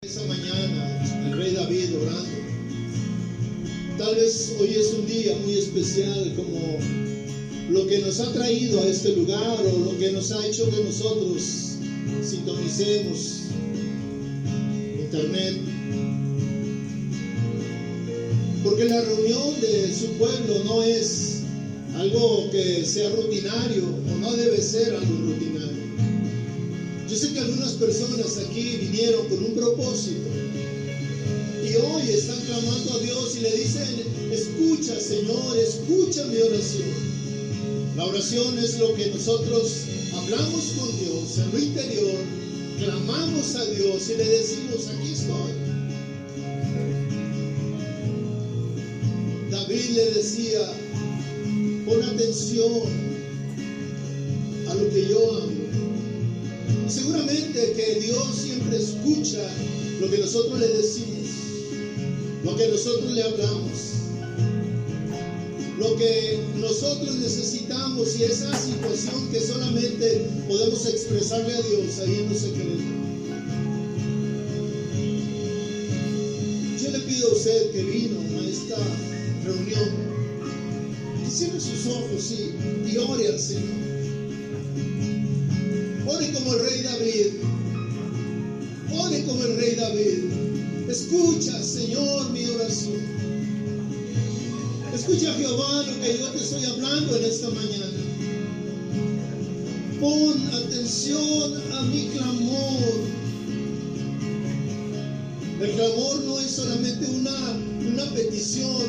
Esa mañana, el rey David orando. Tal vez hoy es un día muy especial, como lo que nos ha traído a este lugar o lo que nos ha hecho que nosotros sintonicemos internet. Porque la reunión de su pueblo no es algo que sea rutinario o no debe ser algo rutinario. Yo sé que algunas personas aquí vinieron con un propósito y hoy están clamando a Dios y le dicen: escucha, Señor, escucha mi oración. La oración es lo que nosotros hablamos con Dios en lo interior, clamamos a Dios y le decimos: aquí estoy. David le decía: pon atención a lo que yo hablo. Seguramente que Dios siempre escucha lo que nosotros le decimos, lo que nosotros le hablamos, lo que nosotros necesitamos, y esa situación que solamente podemos expresarle a Dios ahí en lo secreto. Yo le pido a usted que vino a esta reunión, que cierre sus ojos y ore al Señor. Ore como el rey David. Ore como el rey David. Escucha, Señor, mi oración. Escucha, Jehová, lo que yo te estoy hablando en esta mañana. Pon atención a mi clamor. El clamor no es solamente una petición.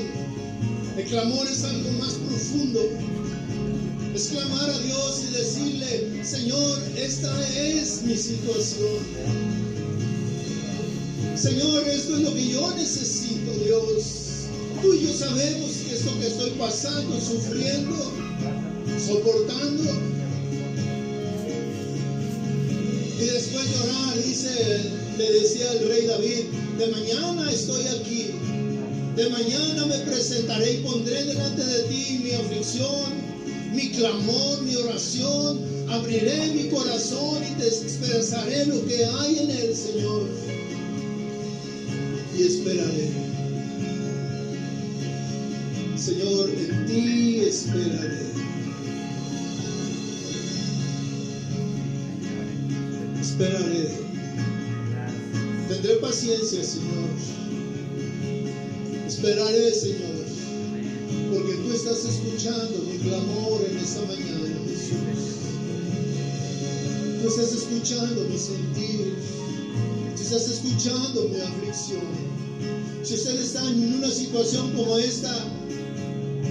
El clamor es algo más profundo. Es clamar a Dios y decirle: Señor, esta es mi situación. Señor, esto es lo que yo necesito, Dios. Tú y yo sabemos que esto que estoy pasando, sufriendo, soportando. Y después de orar, le decía el rey David: de mañana estoy aquí. De mañana me presentaré y pondré delante de ti mi aflicción, mi clamor, mi oración. Abriré mi corazón y te expresaré lo que hay en él, Señor. Y esperaré. Señor, en ti esperaré. Esperaré. Tendré paciencia, Señor. Esperaré, Señor, porque tú estás escuchando mi clamor en esta mañana, Jesús. Tú estás escuchando mi sentir. Tú estás escuchando mi aflicción. Si usted está en una situación como esta,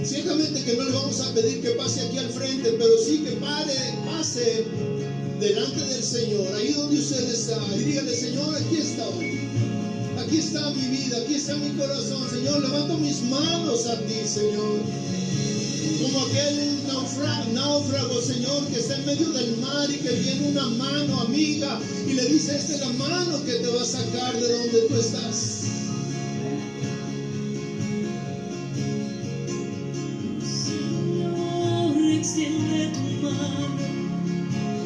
ciertamente que no le vamos a pedir que pase aquí al frente, pero sí que pase delante del Señor, ahí donde usted está, y dígale: Señor, aquí estoy. Aquí está mi vida, aquí está mi corazón, Señor. Levanto mis manos a ti, Señor. Como aquel náufrago, Señor, que está en medio del mar y que viene una mano amiga y le dice: esta es la mano que te va a sacar de donde tú estás. Señor, extiende tu mano.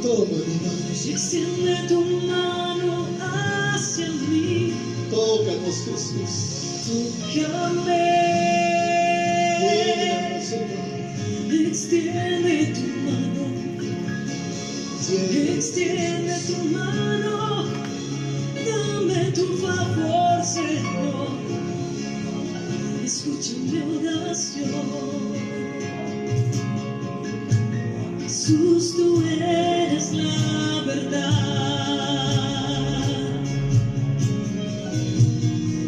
Toma mi mano, Extiende tu mano hacia mí. tócanos, Jesús. Tócame. Llénanos, Señor. Extiende tu mano. Llénanos. Extiende tu mano. Dame tu favor, Señor. Escucha mi oración. Jesús, tú eres la verdad.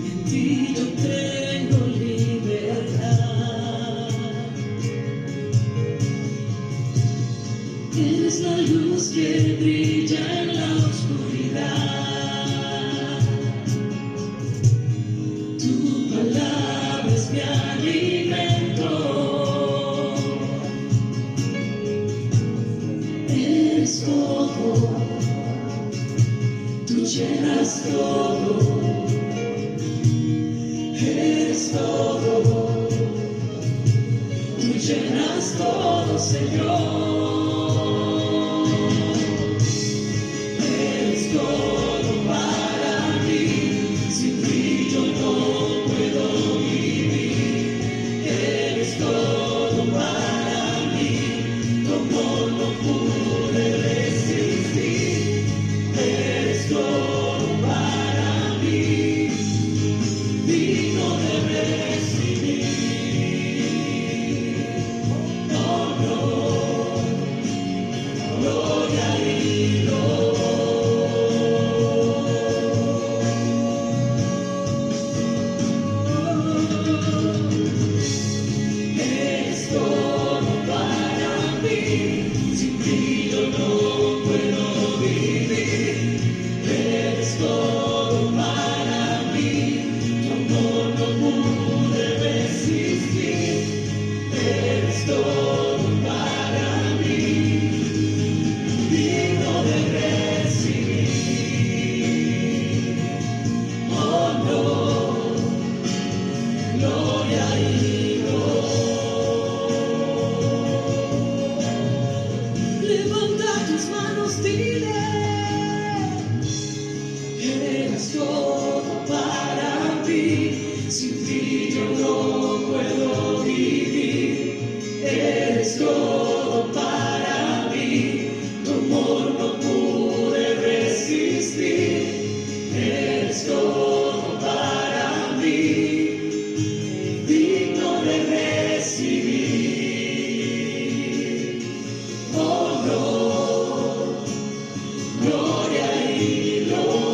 En ti yo tengo libertad. Eres la luz que brilla en la oscuridad. Tu palabra es mi alimento. Eres todo, tú llenas todo. Eres todo, tú llenas todo, Señor. Eres todo para mí. eres todo para mí, sin ti yo no puedo vivir, eres todo para mí, tu amor no pude resistir, eres todo para mí, digno de recibir. Honor, gloria y loor.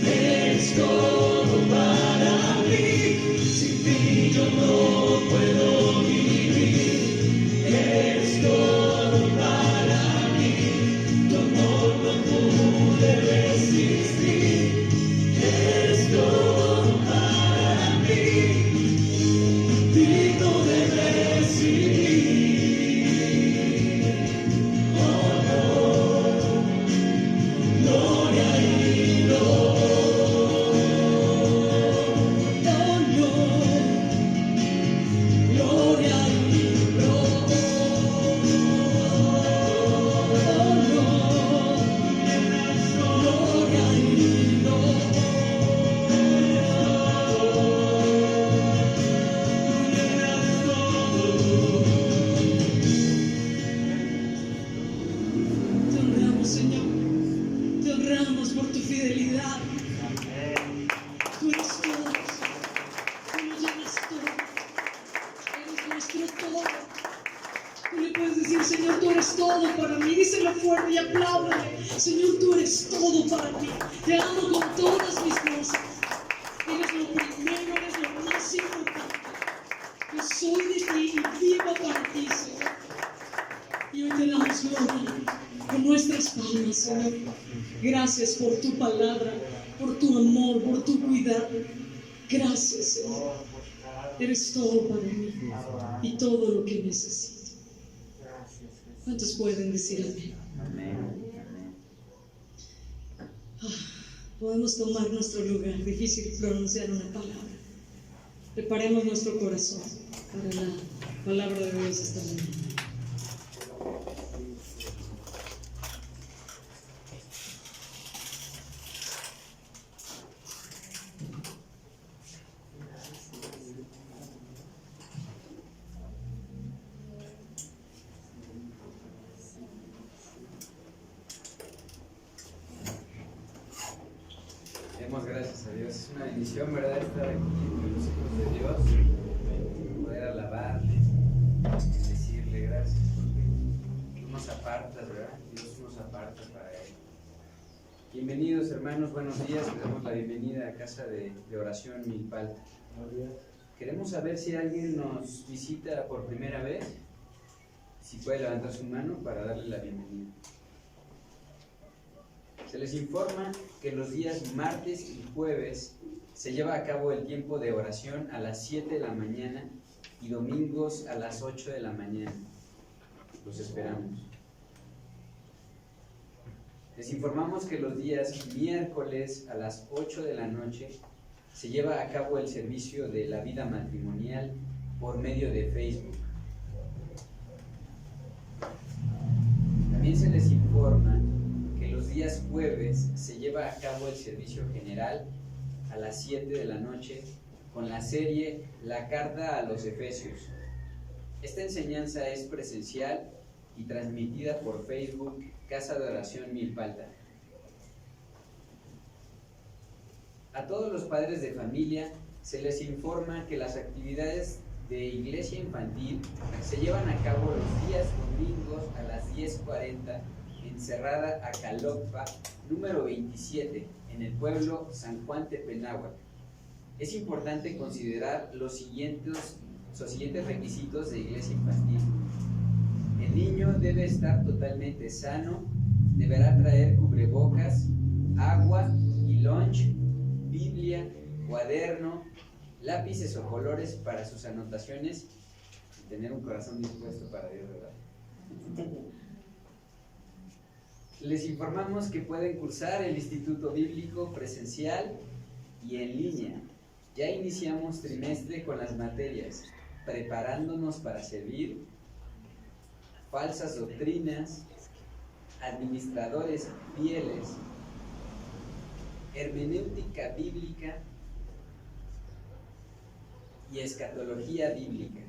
Eres todo para mí, sin ti yo no puedo vivir. Eres todo para mí, tu amor no pude resistir. Eres todo para mí, digno de recibir. Honor, gloria y loor. Honor, gloria y loor. Honor, gloria y loor. Te honramos, Señor. Te honramos por tu fidelidad. Tú eres todo. Tú nos llenas todo. Eres nuestro todo. Tú le puedes decir, Señor, tú eres todo para mí. Díselo fuerte y apláudale. Señor, tú eres todo para mí. Te amo con todas mis fuerzas. Eres lo primero, eres lo más importante. Yo soy de ti y vivo para ti, Señor. Y hoy te damos gloria con nuestras palmas, Señor. Gracias por tu palabra, por tu amor, por tu cuidado. Gracias, Señor. Eres todo para mí y todo lo que necesito. ¿Cuántos pueden decir amén? Podemos tomar nuestro lugar. Difícil pronunciar una palabra. Preparemos nuestro corazón para la palabra de Dios esta mañana. Demos gracias a Dios. Es una bendición, ¿verdad?, estar aquí con los hijos de Dios, poder alabarle, decirle gracias porque tú nos apartas, ¿verdad? Dios nos aparta para Él. Bienvenidos, hermanos, buenos días. Les damos la bienvenida a Casa de Oración Milpalta. Queremos saber si alguien nos visita por primera vez, si puede levantar su mano para darle la bienvenida. Se les informa que los días martes y jueves se lleva a cabo el tiempo de oración a las 7 de la mañana y domingos a las 8 de la mañana. Los esperamos. Les informamos que los días miércoles a las 8 de la noche se lleva a cabo el servicio de la vida matrimonial por medio de Facebook. También se les informa que los días jueves se lleva a cabo el servicio general a las 7 de la noche con la serie La Carta a los Efesios. Esta enseñanza es presencial y transmitida por Facebook Casa de Oración Milpalta. A todos los padres de familia se les informa que las actividades de iglesia infantil se llevan a cabo los días domingos a las 10:40 en Cerrada Acalocpa, número 27, en el pueblo San Juan Tepenáhuac. Es importante considerar los siguientes requisitos de iglesia infantil. El niño debe estar totalmente sano, deberá traer cubrebocas, agua y lunch, Biblia, cuaderno, lápices o colores para sus anotaciones y tener un corazón dispuesto para Dios, ¿verdad? Les informamos que pueden cursar el Instituto Bíblico presencial y en línea. Ya iniciamos trimestre con las materias Preparándonos para servir, falsas doctrinas, administradores fieles, hermenéutica bíblica y escatología bíblica.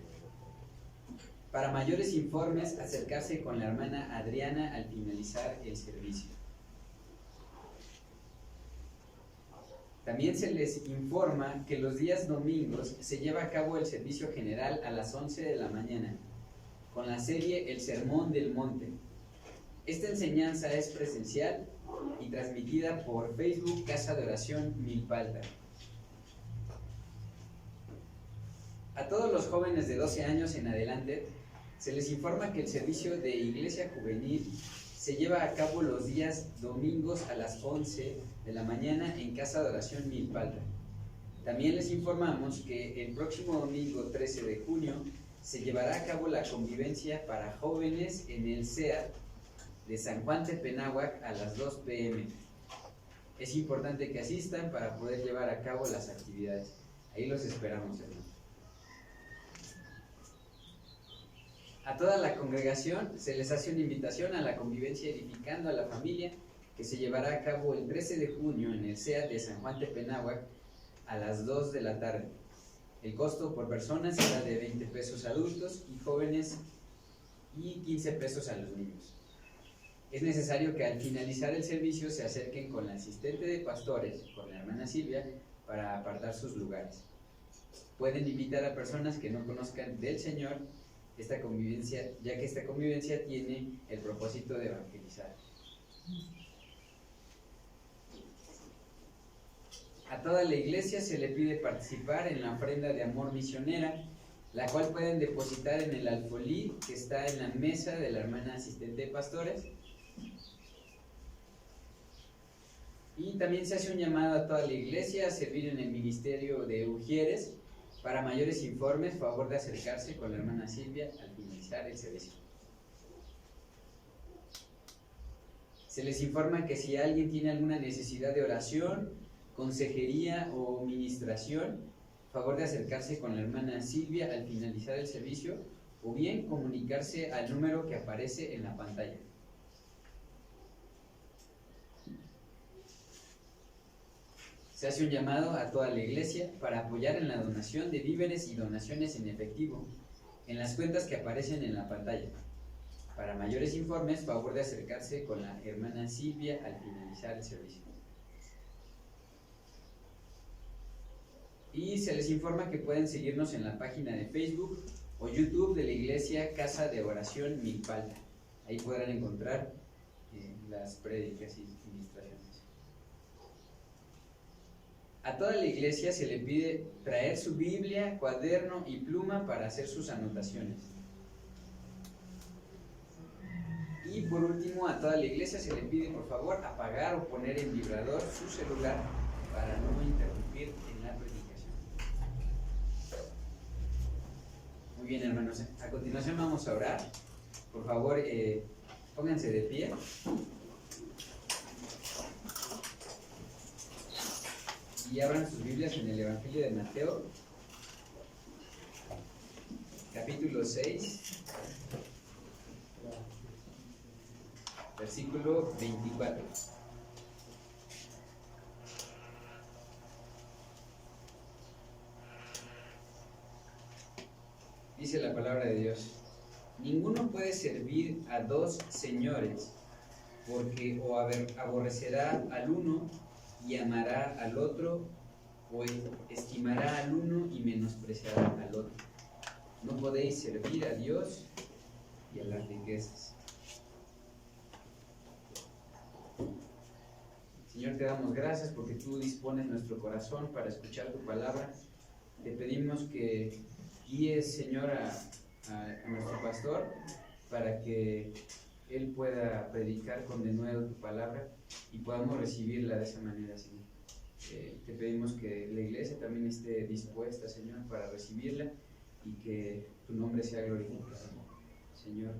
Para mayores informes, acercarse con la hermana Adriana al finalizar el servicio. También se les informa que los días domingos se lleva a cabo el servicio general a las 11 de la mañana, con la serie El Sermón del Monte. Esta enseñanza es presencial y transmitida por Facebook Casa de Oración Milpalta. A todos los jóvenes de 12 años en adelante, se les informa que el servicio de Iglesia Juvenil se lleva a cabo los días domingos a las 11 de la mañana en Casa de Oración Milpalta. También les informamos que el próximo domingo 13 de junio se llevará a cabo la convivencia para jóvenes en el CEA de San Juan Tepenáhuac a las 2 p.m. Es importante que asistan para poder llevar a cabo las actividades. Ahí los esperamos, hermanos. A toda la congregación se les hace una invitación a la convivencia edificando a la familia que se llevará a cabo el 13 de junio en el CEA de San Juan Tepenáhuac a las 2 de la tarde. El costo por persona será de 20 pesos adultos y jóvenes y 15 pesos a los niños. Es necesario que al finalizar el servicio se acerquen con la asistente de pastores, con la hermana Silvia, para apartar sus lugares. Pueden invitar a personas que no conozcan del Señor esta convivencia, ya que esta convivencia tiene el propósito de evangelizar. A toda la iglesia se le pide participar en la ofrenda de amor misionera, la cual pueden depositar en el alfolí que está en la mesa de la hermana asistente de pastores. Y también se hace un llamado a toda la iglesia a servir en el ministerio de Ujieres. Para mayores informes, favor de acercarse con la hermana Silvia al finalizar el servicio. Se les informa que si alguien tiene alguna necesidad de oración, consejería o ministración, favor de acercarse con la hermana Silvia al finalizar el servicio o bien comunicarse al número que aparece en la pantalla. Se hace un llamado a toda la iglesia para apoyar en la donación de víveres y donaciones en efectivo en las cuentas que aparecen en la pantalla. Para mayores informes, favor de acercarse con la hermana Silvia al finalizar el servicio. Y se les informa que pueden seguirnos en la página de Facebook o YouTube de la Iglesia Casa de Oración Milpalta. Ahí podrán encontrar las prédicas y ministraciones. A toda la iglesia se le pide traer su Biblia, cuaderno y pluma para hacer sus anotaciones. Y por último, a toda la iglesia se le pide por favor apagar o poner en vibrador su celular para no interrumpir en la predicación. Muy bien, hermanos, a continuación vamos a orar. Por favor, pónganse de pie. Y abran sus Biblias en el Evangelio de Mateo, capítulo 6, versículo 24. Dice la palabra de Dios: ninguno puede servir a dos señores, porque o aborrecerá al uno y amará al otro, o estimará al uno y menospreciará al otro. No podéis servir a Dios y a las riquezas. Señor, te damos gracias porque tú dispones nuestro corazón para escuchar tu palabra. Te pedimos que guíes, Señor, a nuestro pastor para que él pueda predicar con denuedo tu palabra y podamos recibirla de esa manera, Señor. Te pedimos que la iglesia también esté dispuesta, Señor, para recibirla y que tu nombre sea glorificado. Señor,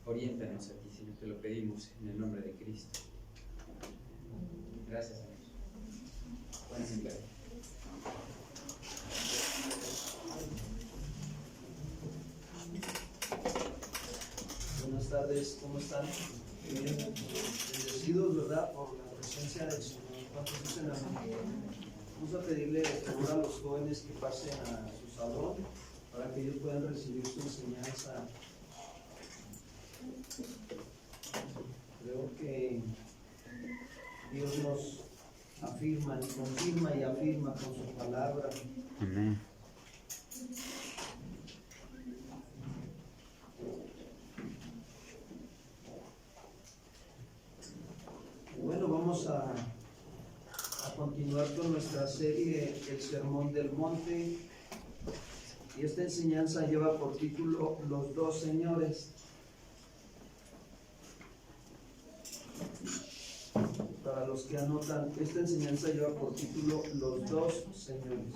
oriéntanos a ti, Señor, te lo pedimos en el nombre de Cristo. Gracias, Señor. Pueden sentar. Buenas tardes, ¿cómo están? Bien, bendecidos, ¿verdad? Por la presencia del Señor. ¿Cuántos dicen amén? Vamos a pedirle favor a los jóvenes que pasen a su salón para que ellos puedan recibir su enseñanza. Creo que Dios nos afirma, nos confirma y afirma con su palabra. Amén. Bueno, vamos a continuar con nuestra serie El Sermón del Monte, y esta enseñanza lleva por título Los dos señores. Para los que anotan, esta enseñanza lleva por título Los dos señores.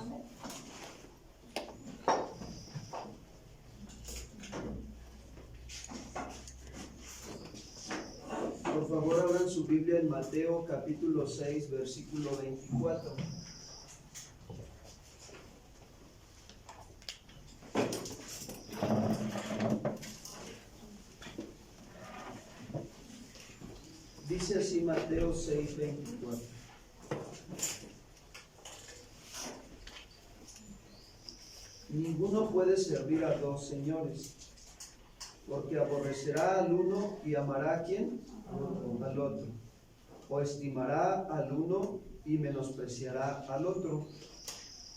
Por favor, abran su Biblia en Mateo capítulo 6, versículo 24. Dice así Mateo 6, 24. Ninguno puede servir a dos señores, porque aborrecerá al uno y amará a ¿quién? Al otro. O estimará al uno y menospreciará al otro.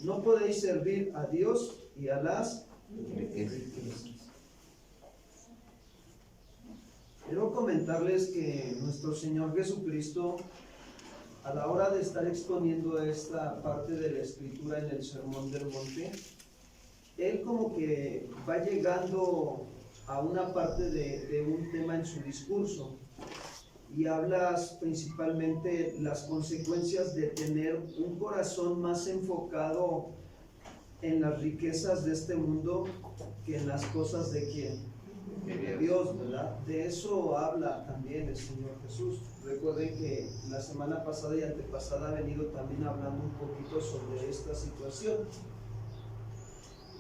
No podéis servir a Dios y a las riquezas. Quiero comentarles que nuestro Señor Jesucristo, a la hora de estar exponiendo esta parte de la Escritura en el Sermón del Monte, Él como que va llegando a una parte de un tema en su discurso, y hablas principalmente las consecuencias de tener un corazón más enfocado en las riquezas de este mundo que en las cosas de quién, de Dios, ¿verdad? De eso habla también el Señor Jesús. Recuerden que la semana pasada y antepasada ha venido también hablando un poquito sobre esta situación.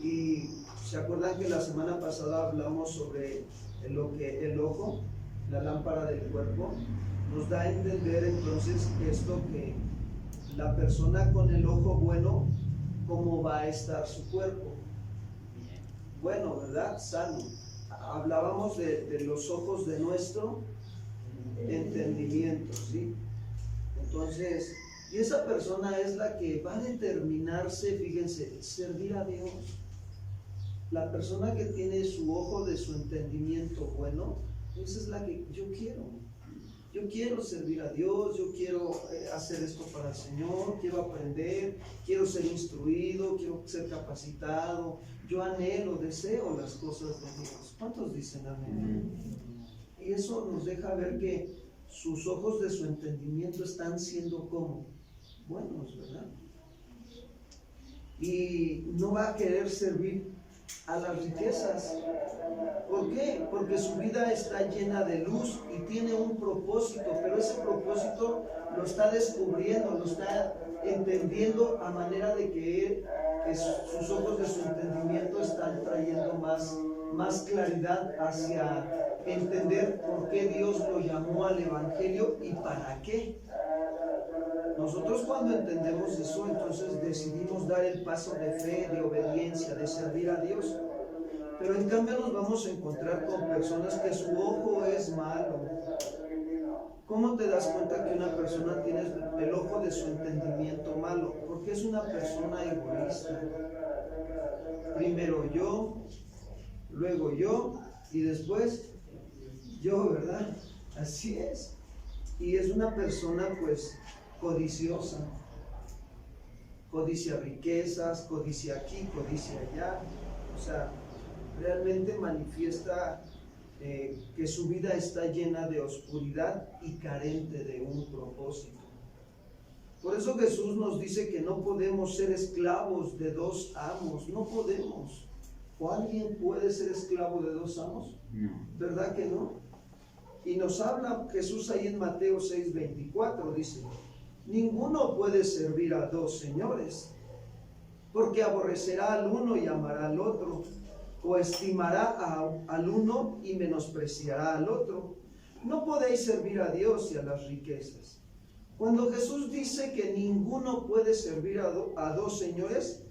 Y ¿se acuerdan que la semana pasada hablamos sobre lo que el ojo, la lámpara del cuerpo? Nos da a entender entonces esto, que la persona con el ojo bueno, ¿cómo va a estar su cuerpo? Bueno, ¿verdad? Sano. Hablábamos de los ojos de nuestro entendimiento, ¿sí? Entonces, y esa persona es la que va a determinarse, fíjense, servir a Dios. La persona que tiene su ojo de su entendimiento bueno, esa es la que yo quiero. Yo quiero servir a Dios, yo quiero hacer esto para el Señor, quiero aprender, quiero ser instruido, quiero ser capacitado. Yo anhelo, deseo las cosas de Dios. ¿Cuántos dicen amén? Y eso nos deja ver que sus ojos de su entendimiento están siendo como buenos, ¿verdad? Y no va a querer servir a las riquezas. ¿Por qué? Porque su vida está llena de luz y tiene un propósito, pero ese propósito lo está descubriendo, lo está entendiendo a manera de que sus ojos de su entendimiento están trayendo más claridad hacia entender por qué Dios lo llamó al Evangelio y para qué. Nosotros cuando entendemos eso, entonces decidimos dar el paso de fe, de obediencia, de servir a Dios. Pero en cambio nos vamos a encontrar con personas que su ojo es malo. ¿Cómo te das cuenta que una persona tiene el ojo de su entendimiento malo? Porque es una persona egoísta. Primero yo, luego yo y después yo, ¿verdad? Así es. Y es una persona pues codiciosa. Codicia riquezas, codicia aquí, codicia allá. O sea, realmente manifiesta que su vida está llena de oscuridad y carente de un propósito. Por eso Jesús nos dice que no podemos ser esclavos de dos amos, no podemos. ¿O alguien puede ser esclavo de dos amos? No. ¿Verdad que no? Y nos habla Jesús ahí en Mateo 6:24, dice: ninguno puede servir a dos señores, porque aborrecerá al uno y amará al otro, o estimará al uno y menospreciará al otro. No podéis servir a Dios y a las riquezas. Cuando Jesús dice que ninguno puede servir a dos señores,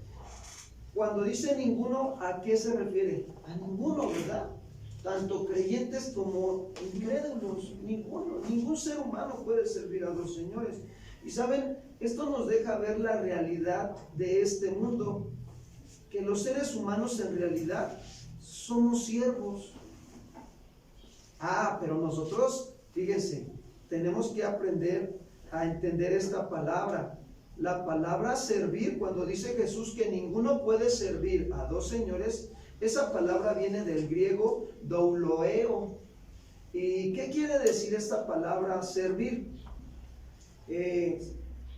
cuando dice ninguno, ¿a qué se refiere? A ninguno, ¿verdad? Tanto creyentes como incrédulos, ninguno, ningún ser humano puede servir a dos señores. Y saben, esto nos deja ver la realidad de este mundo, que los seres humanos en realidad somos siervos. Pero nosotros, fíjense, tenemos que aprender a entender esta palabra. La palabra servir, cuando dice Jesús que ninguno puede servir a dos señores, esa palabra viene del griego douloeo. ¿Y qué quiere decir esta palabra servir?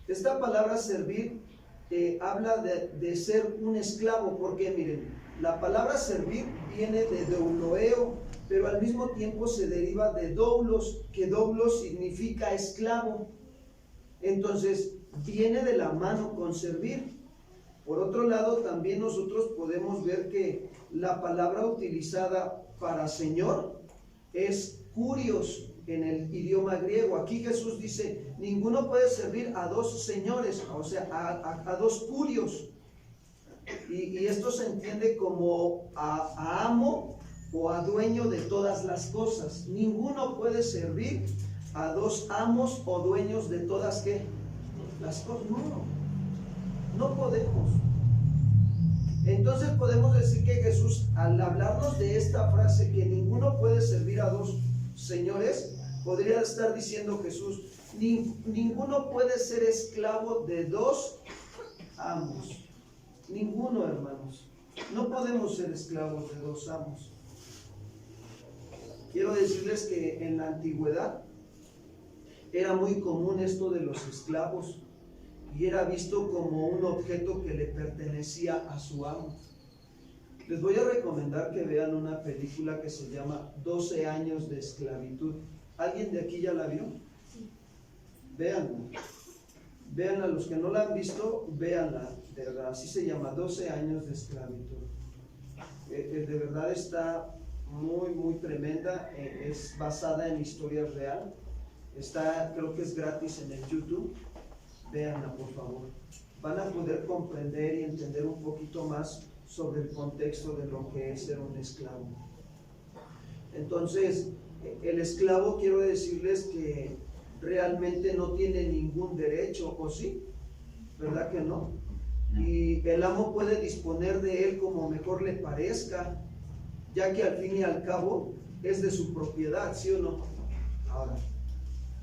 Esta palabra servir habla de ser un esclavo, porque miren, la palabra servir viene de douloeo, pero al mismo tiempo se deriva de doulos, que doulos significa esclavo. Entonces, viene de la mano con servir. Por otro lado, también nosotros podemos ver que la palabra utilizada para Señor es kurios en el idioma griego. Aquí Jesús dice, ninguno puede servir a dos señores, o sea, a dos kurios. Y esto se entiende como a amo o a dueño de todas las cosas. Ninguno puede servir a dos amos o dueños de todas ¿qué? Las cosas. No podemos. Entonces podemos decir que Jesús, al hablarnos de esta frase, que ninguno puede servir a dos señores, podría estar diciendo Jesús, ninguno puede ser esclavo de dos amos. Ninguno, hermanos. No podemos ser esclavos de dos amos. Quiero decirles que en la antigüedad era muy común esto de los esclavos y era visto como un objeto que le pertenecía a su amo. Les voy a recomendar que vean una película que se llama 12 años de esclavitud. ¿Alguien de aquí ya la vio? Véanla. Véanla, los que no la han visto, véanla. De verdad, así se llama, 12 años de esclavitud. De verdad está muy, muy tremenda. Es basada en historia real. Está, creo que es gratis en el YouTube. Véanla, por favor. Van a poder comprender y entender un poquito más sobre el contexto de lo que es ser un esclavo. Entonces, el esclavo, quiero decirles que realmente no tiene ningún derecho, ¿o sí? ¿Verdad que no? Y el amo puede disponer de él como mejor le parezca, ya que al fin y al cabo es de su propiedad, ¿sí o no? Ahora,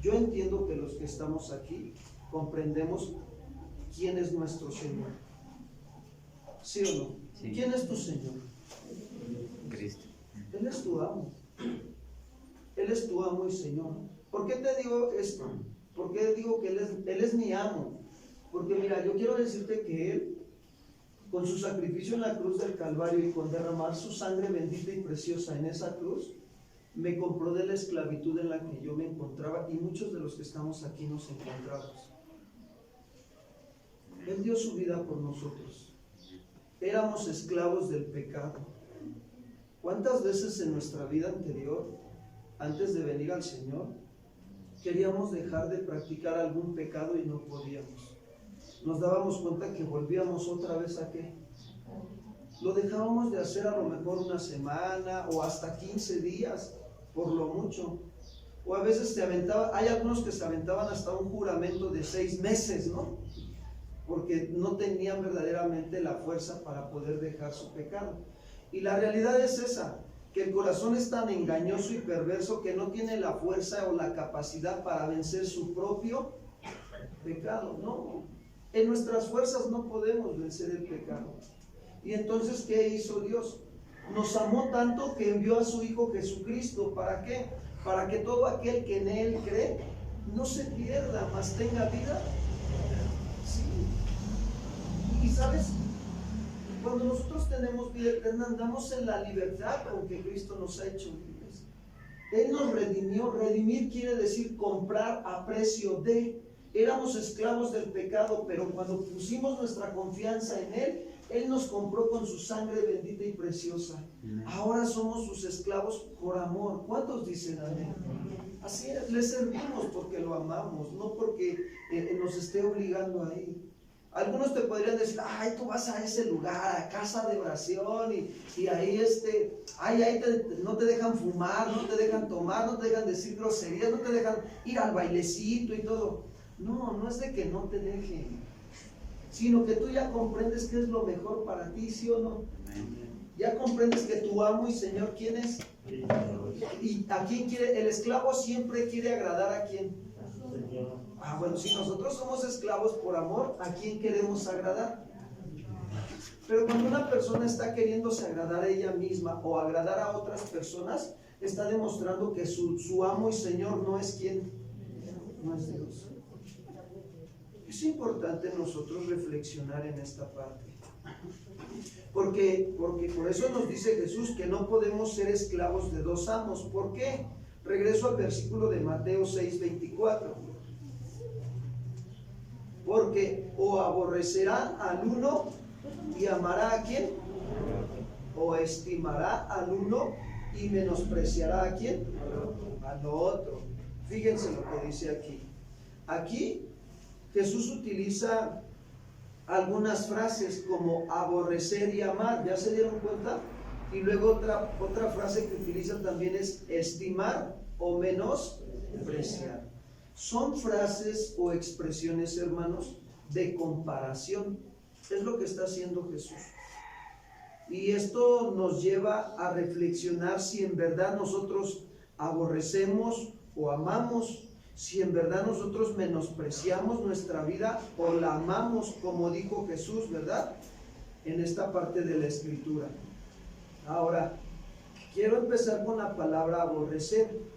yo entiendo que los que estamos aquí comprendemos quién es nuestro Señor. ¿Sí o no? Sí. ¿Quién es tu Señor? Cristo. Él es tu amo. Él es tu amo y Señor. ¿Por qué te digo esto? ¿Por qué digo que Él es mi amo? Porque mira, yo quiero decirte que Él, con su sacrificio en la cruz del Calvario y con derramar su sangre bendita y preciosa en esa cruz, me compró de la esclavitud en la que yo me encontraba y muchos de los que estamos aquí nos encontramos. Él dio su vida por nosotros. Éramos esclavos del pecado. ¿Cuántas veces en nuestra vida anterior, antes de venir al Señor, queríamos dejar de practicar algún pecado y no podíamos? Nos dábamos cuenta que volvíamos otra vez a ¿qué? Lo dejábamos de hacer a lo mejor una semana o hasta 15 días, por lo mucho. O a veces hay algunos que se aventaban hasta un juramento de 6 meses, ¿no? Porque no tenían verdaderamente la fuerza para poder dejar su pecado. Y la realidad es esa, que el corazón es tan engañoso y perverso que no tiene la fuerza o la capacidad para vencer su propio pecado. No, en nuestras fuerzas no podemos vencer el pecado. Y entonces, ¿qué hizo Dios? Nos amó tanto que envió a su Hijo Jesucristo. ¿Para qué? Para que todo aquel que en Él cree no se pierda, mas tenga vida. Sí. Y sabes, cuando nosotros tenemos vida eterna, andamos en la libertad con que Cristo nos ha hecho libres. Él nos redimió. Redimir quiere decir comprar a precio de. Éramos esclavos del pecado, pero cuando pusimos nuestra confianza en Él, Él nos compró con su sangre bendita y preciosa. Ahora somos sus esclavos por amor. ¿Cuántos dicen amén? Así es, le servimos porque lo amamos, no porque nos esté obligando a ir. Algunos te podrían decir, ay, tú vas a ese lugar, a casa de oración, y ahí no te dejan fumar, no te dejan tomar, no te dejan decir groserías, no te dejan ir al bailecito y todo. No, no es de que no te dejen, sino que tú ya comprendes que es lo mejor para ti, ¿sí o no? Ya comprendes que tu amo y Señor, ¿quién es? ¿Y a quién quiere? El esclavo siempre quiere agradar ¿a quién? Bueno, si nosotros somos esclavos por amor, ¿a quién queremos agradar? Pero cuando una persona está queriéndose agradar a ella misma o agradar a otras personas, está demostrando que su amo y Señor no es ¿quién? No es Dios. Es importante nosotros reflexionar en esta parte. Porque por eso nos dice Jesús que no podemos ser esclavos de dos amos. ¿Por qué? Regreso al versículo de Mateo 6:24. Porque o aborrecerá al uno y amará ¿a quién? O estimará al uno y menospreciará ¿a quién? Al otro. Fíjense lo que dice aquí. Aquí Jesús utiliza algunas frases como aborrecer y amar, ¿ya se dieron cuenta? Y luego otra frase que utiliza también es estimar o menospreciar. Son frases o expresiones, hermanos, de comparación. Es lo que está haciendo Jesús. Y esto nos lleva a reflexionar si en verdad nosotros aborrecemos o amamos, si en verdad nosotros menospreciamos nuestra vida o la amamos, como dijo Jesús, ¿verdad? En esta parte de la Escritura. Ahora, quiero empezar con la palabra aborrecer.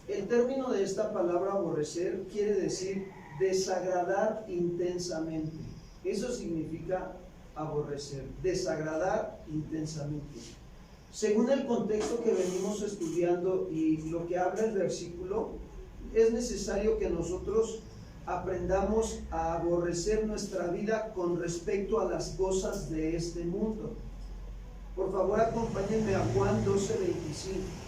El término de esta palabra aborrecer quiere decir desagradar intensamente. Eso significa aborrecer, desagradar intensamente. Según el contexto que venimos estudiando y lo que habla el versículo, es necesario que nosotros aprendamos a aborrecer nuestra vida con respecto a las cosas de este mundo. Por favor, acompáñenme a Juan 12:25.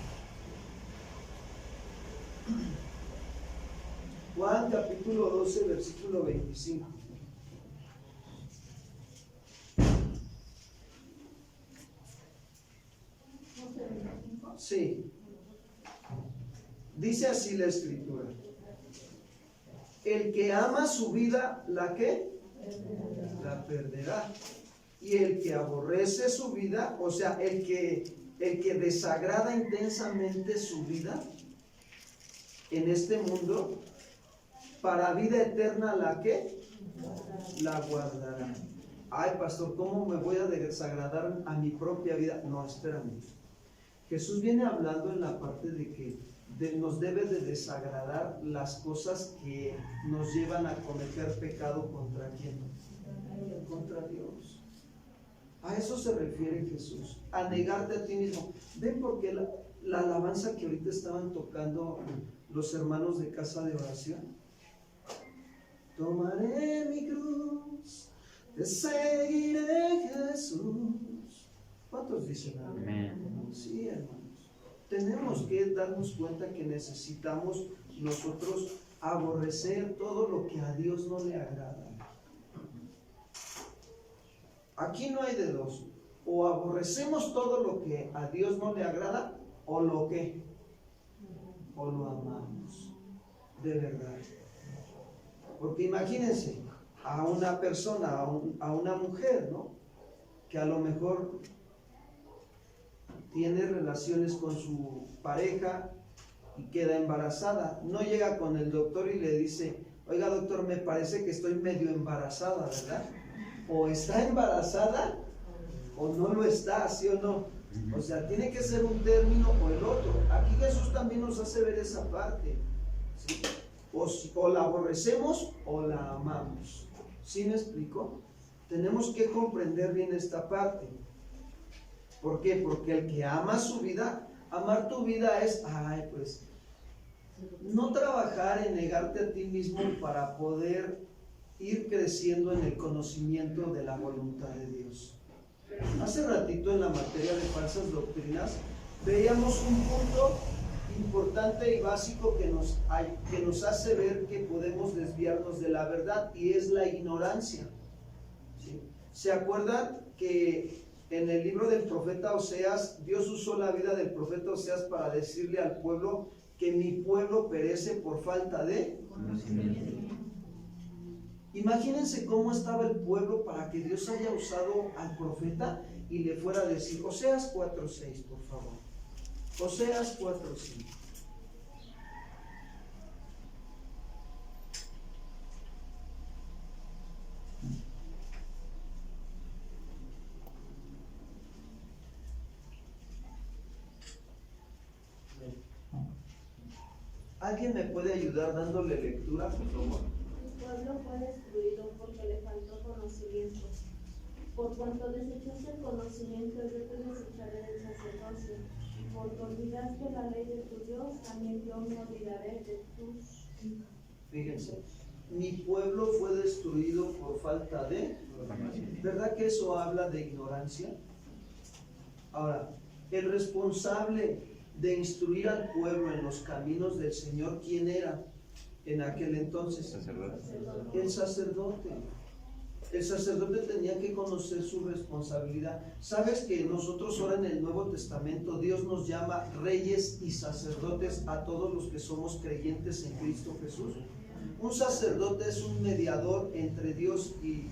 Juan capítulo 12, versículo 25. Sí. Dice así la Escritura. El que ama su vida, ¿la qué? La perderá. Y el que aborrece su vida, o sea, el que desagrada intensamente su vida en este mundo, para vida eterna, ¿la qué? La guardará. Ay, pastor, ¿cómo me voy a desagradar a mi propia vida? No, espérame. Jesús viene hablando en la parte de que nos debe de desagradar las cosas que nos llevan a cometer pecado contra ¿quién? Contra Dios. A eso se refiere Jesús, a negarte a ti mismo. ¿Ven por qué la alabanza que ahorita estaban tocando los hermanos de Casa de Oración? Tomaré mi cruz, te seguiré, Jesús. ¿Cuántos dicen amén? Sí, hermanos. Tenemos que darnos cuenta que necesitamos nosotros aborrecer todo lo que a Dios no le agrada. Aquí no hay de dos. O aborrecemos todo lo que a Dios no le agrada, o lo que, o lo amamos. De verdad. Porque imagínense a una persona, a una mujer, ¿no? Que a lo mejor tiene relaciones con su pareja y queda embarazada. No llega con el doctor y le dice, oiga doctor, me parece que estoy medio embarazada, ¿verdad? O está embarazada o no lo está, ¿sí o no? O sea, tiene que ser un término o el otro. Aquí Jesús también nos hace ver esa parte, ¿sí? O la aborrecemos o la amamos. ¿Sí me explico? Tenemos que comprender bien esta parte. ¿Por qué? Porque el que ama su vida, amar tu vida es, pues, no trabajar en negarte a ti mismo para poder ir creciendo en el conocimiento de la voluntad de Dios. Hace ratito en la materia de falsas doctrinas veíamos un punto importante y básico que nos hace ver que podemos desviarnos de la verdad, y es la ignorancia. ¿Sí? ¿Se acuerdan que en el libro del profeta Oseas, Dios usó la vida del profeta Oseas para decirle al pueblo que mi pueblo perece por falta de conocimiento? Imagínense cómo estaba el pueblo para que Dios haya usado al profeta y le fuera a decir, Oseas 4:6, por favor. Oseas 4:5. ¿Alguien me puede ayudar dándole lectura, por favor? Tu pueblo fue destruido porque le faltó conocimiento. Por cuanto desechaste el conocimiento, yo te desecharé del sacerdocio. Porque olvidaste la ley de tu Dios, también yo me olvidaré de tus hijos. Fíjense, mi pueblo fue destruido por falta de... ¿Verdad que eso habla de ignorancia? Ahora, el responsable de instruir al pueblo en los caminos del Señor, ¿quién era en aquel entonces? El sacerdote. El sacerdote tenía que conocer su responsabilidad. ¿Sabes que nosotros ahora en el Nuevo Testamento Dios nos llama reyes y sacerdotes a todos los que somos creyentes en Cristo Jesús? Un sacerdote es un mediador entre Dios y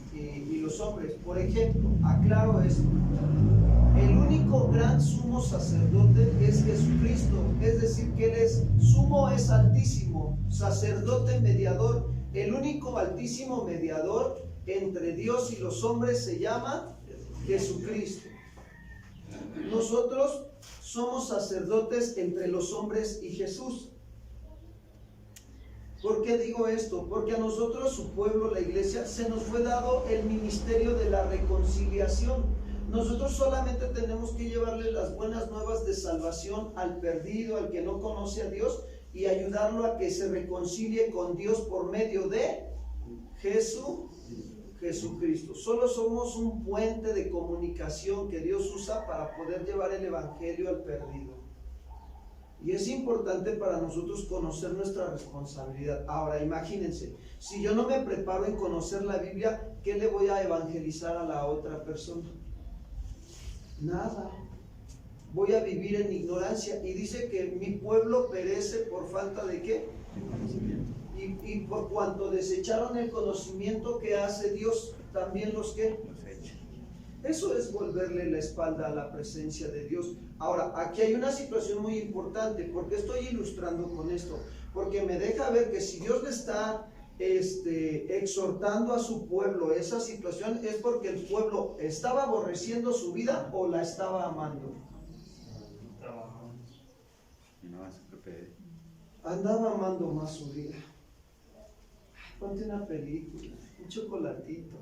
los hombres. Por ejemplo, aclaro esto: el único gran sumo sacerdote es Jesucristo, es decir, que Él es sumo, es altísimo, sacerdote, mediador. El único altísimo mediador entre Dios y los hombres se llama Jesucristo. Nosotros somos sacerdotes entre los hombres y Jesús. ¿Por qué digo esto? Porque a nosotros, su pueblo, la iglesia, se nos fue dado el ministerio de la reconciliación. Nosotros solamente tenemos que llevarle las buenas nuevas de salvación al perdido, al que no conoce a Dios, y ayudarlo a que se reconcilie con Dios por medio de Jesucristo. Solo somos un puente de comunicación que Dios usa para poder llevar el evangelio al perdido. Y es importante para nosotros conocer nuestra responsabilidad. Ahora, imagínense, si yo no me preparo en conocer la Biblia, ¿qué le voy a evangelizar a la otra persona? Nada. Voy a vivir en ignorancia. Y dice que mi pueblo perece por falta de ¿qué? Y por cuanto desecharon el conocimiento que hace Dios, también los que eso es volverle la espalda a la presencia de Dios. Ahora, aquí hay una situación muy importante. ¿Por qué estoy ilustrando con esto? Porque me deja ver que si Dios le está exhortando a su pueblo esa situación, es porque el pueblo estaba aborreciendo su vida o la estaba amando. Andaba amando más su vida. Ponte una película, un chocolatito.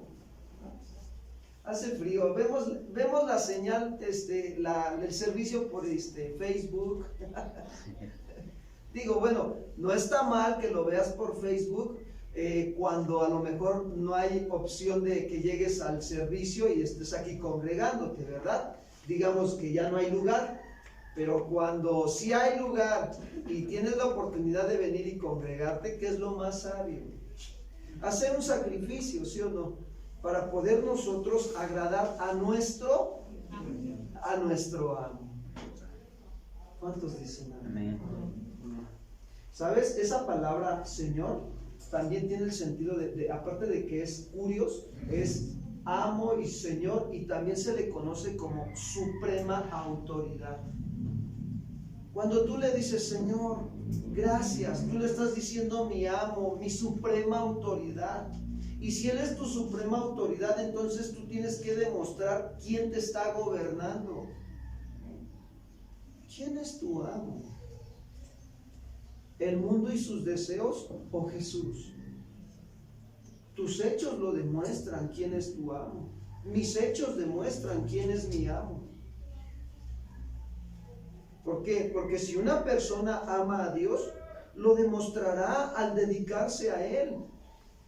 Hace frío, vemos la señal, el servicio por Facebook. Digo, bueno, no está mal que lo veas por Facebook cuando a lo mejor no hay opción de que llegues al servicio y estés aquí congregándote, ¿verdad? Digamos que ya no hay lugar, pero cuando sí hay lugar y tienes la oportunidad de venir y congregarte, ¿qué es lo más sabio? Hacer un sacrificio, ¿sí o no? Para poder nosotros agradar a nuestro amo. ¿Cuántos dicen amén? ¿Sabes? Esa palabra Señor también tiene el sentido de aparte de que es curios, es amo y Señor, y también se le conoce como suprema autoridad. Cuando tú le dices Señor, gracias, tú le estás diciendo mi amo, mi suprema autoridad. Y si Él es tu suprema autoridad, entonces tú tienes que demostrar quién te está gobernando. ¿Quién es tu amo? ¿El mundo y sus deseos o Jesús? Tus hechos lo demuestran quién es tu amo. Mis hechos demuestran quién es mi amo. ¿Por qué? Porque si una persona ama a Dios, lo demostrará al dedicarse a Él,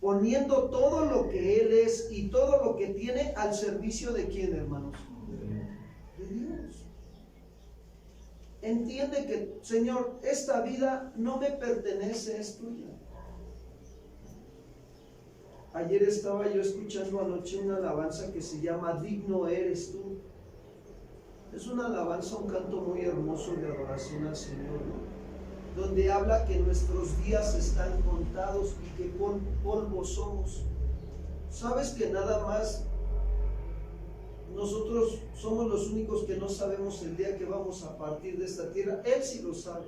poniendo todo lo que Él es y todo lo que tiene al servicio de ¿quién, hermanos? de Dios. Entiende que, Señor, esta vida no me pertenece, es tuya. Ayer estaba yo escuchando anoche una alabanza que se llama Digno eres tú. Es una alabanza, un canto muy hermoso de adoración al Señor, ¿no? Donde habla que nuestros días están contados y que polvo somos. ¿Sabes que nada más nosotros somos los únicos que no sabemos el día que vamos a partir de esta tierra? Él sí lo sabe.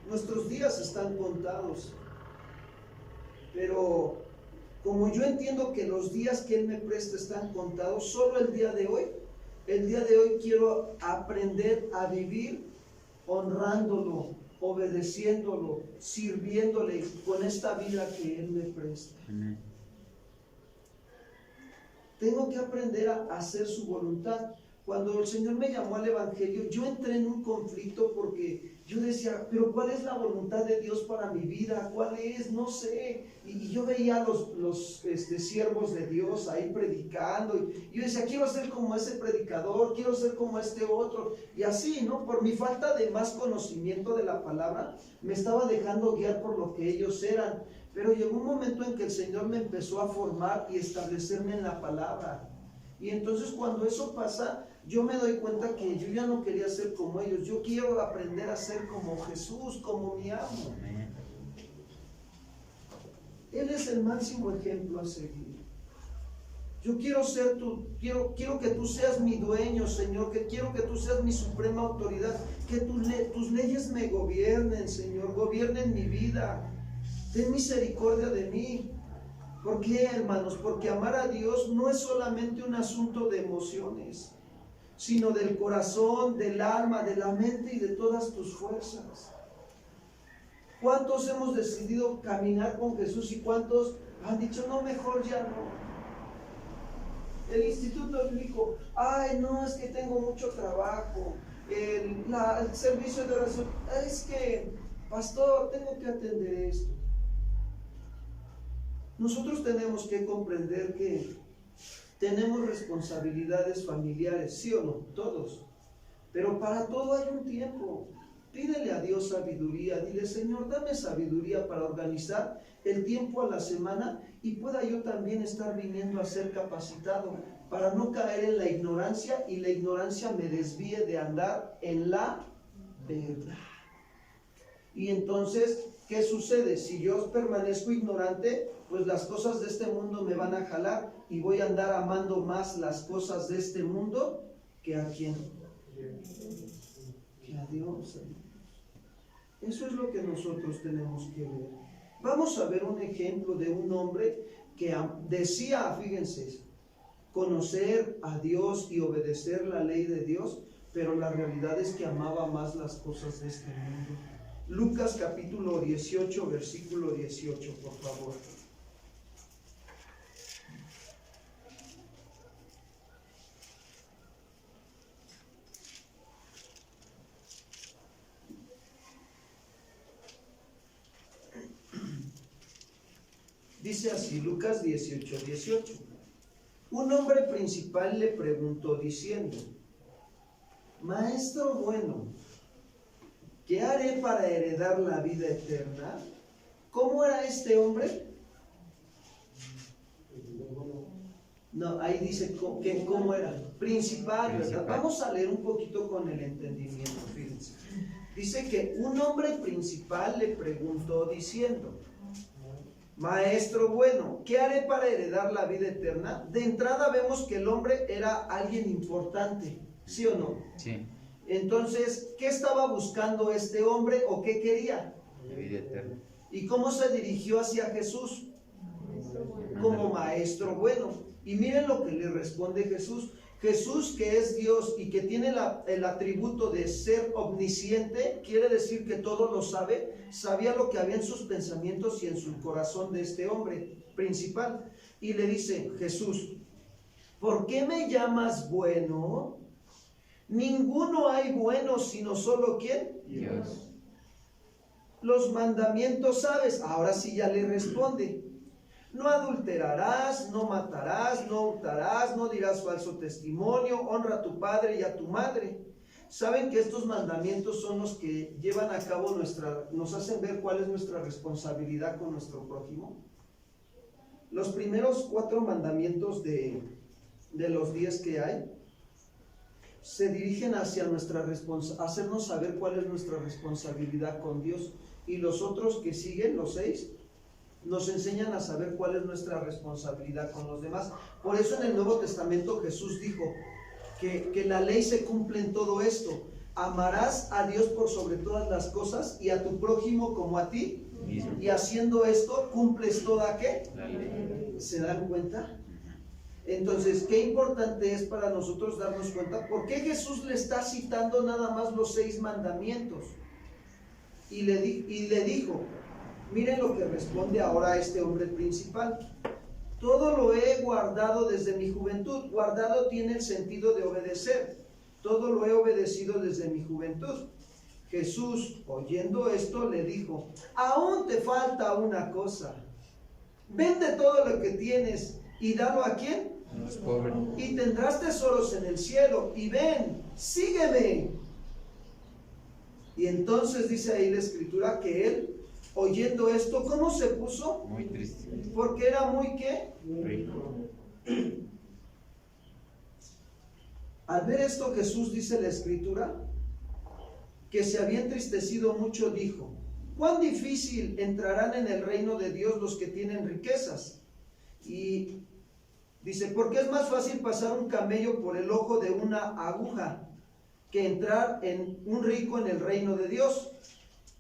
Nuestros días están contados. Pero como yo entiendo que los días que Él me presta están contados, solo el día de hoy quiero aprender a vivir honrándolo, obedeciéndolo, sirviéndole con esta vida que Él me presta. Amén. Tengo que aprender a hacer su voluntad. Cuando el Señor me llamó al Evangelio, yo entré en un conflicto porque yo decía, pero ¿cuál es la voluntad de Dios para mi vida? ¿Cuál es? No sé. Y yo veía a los siervos de Dios ahí predicando. Y yo decía, quiero ser como ese predicador, quiero ser como este otro. Y así, ¿no? Por mi falta de más conocimiento de la palabra, me estaba dejando guiar por lo que ellos eran. Pero llegó un momento en que el Señor me empezó a formar y establecerme en la palabra. Y entonces cuando eso pasa, yo me doy cuenta que yo ya no quería ser como ellos. Yo quiero aprender a ser como Jesús, como mi amo. Él es el máximo ejemplo a seguir. Yo quiero ser quiero que tú seas mi dueño, Señor, que quiero que tú seas mi suprema autoridad, que tus leyes me gobiernen, Señor, gobiernen mi vida. Ten misericordia de mí. ¿Por qué, hermanos? Porque amar a Dios no es solamente un asunto de emociones, sino del corazón, del alma, de la mente y de todas tus fuerzas. ¿Cuántos hemos decidido caminar con Jesús y cuántos han dicho, no, mejor ya no? El instituto bíblico, ay, no, es que tengo mucho trabajo. El servicio de oración, es que, pastor, tengo que atender esto. Nosotros tenemos que comprender que tenemos responsabilidades familiares, ¿sí o no? Todos. Pero para todo hay un tiempo. Pídele a Dios sabiduría. Dile, Señor, dame sabiduría para organizar el tiempo a la semana y pueda yo también estar viniendo a ser capacitado para no caer en la ignorancia y la ignorancia me desvíe de andar en la verdad. Y entonces, ¿qué sucede? Si yo permanezco ignorante, pues las cosas de este mundo me van a jalar y voy a andar amando más las cosas de este mundo que a quién, que a Dios. Eso es lo que nosotros tenemos que ver. Vamos a ver un ejemplo de un hombre que decía, fíjense, conocer a Dios y obedecer la ley de Dios, pero la realidad es que amaba más las cosas de este mundo. Lucas capítulo 18, versículo 18, por favor. Dice así, Lucas 18, 18. Un hombre principal le preguntó diciendo, Maestro bueno, ¿qué haré para heredar la vida eterna? ¿Cómo era este hombre? No, ahí dice que cómo era. Principal, ¿verdad? Vamos a leer un poquito con el entendimiento, fíjense. Dice que un hombre principal le preguntó diciendo, Maestro bueno, ¿qué haré para heredar la vida eterna? De entrada vemos que el hombre era alguien importante, ¿sí o no? Sí. Entonces, ¿qué estaba buscando este hombre o qué quería? La vida eterna. ¿Y cómo se dirigió hacia Jesús? Como maestro bueno. Y miren lo que le responde Jesús. Jesús, que es Dios y que tiene el atributo de ser omnisciente, quiere decir que todo lo sabe, sabía lo que había en sus pensamientos y en su corazón de este hombre principal. Y le dice Jesús, ¿por qué me llamas bueno? Ninguno hay bueno, sino solo ¿quién? Dios. Los mandamientos sabes. Ahora sí ya le responde. No adulterarás, no matarás, no hurtarás, no dirás falso testimonio, honra a tu padre y a tu madre. ¿Saben que estos mandamientos son los que llevan a cabo nos hacen ver cuál es nuestra responsabilidad con nuestro prójimo? Los primeros 4 mandamientos de los 10 que hay se dirigen hacia hacernos saber cuál es nuestra responsabilidad con Dios, y los otros que siguen, los 6, nos enseñan a saber cuál es nuestra responsabilidad con los demás. Por eso en el Nuevo Testamento Jesús dijo que la ley se cumple en todo esto: amarás a Dios por sobre todas las cosas y a tu prójimo como a ti mismo. Y haciendo esto cumples toda ¿qué? La ley. ¿Se dan cuenta? Entonces, qué importante es para nosotros darnos cuenta por qué Jesús le está citando nada más los 6 mandamientos. Y le dijo, miren lo que responde ahora este hombre principal: todo lo he guardado desde mi juventud. Guardado tiene el sentido de obedecer. Todo lo he obedecido desde mi juventud. Jesús, oyendo esto, le dijo, aún te falta una cosa. Vende todo lo que tienes y dalo ¿a quién? A los pobres. Y tendrás tesoros en el cielo. Y ven, sígueme. Y entonces dice ahí la Escritura que él, oyendo esto, ¿cómo se puso? Muy triste. Porque era muy ¿qué? Rico. Al ver esto, Jesús, dice la Escritura, que se había entristecido mucho, dijo, ¿cuán difícil entrarán en el reino de Dios los que tienen riquezas? Y dice, porque es más fácil pasar un camello por el ojo de una aguja que entrar en un rico en el reino de Dios.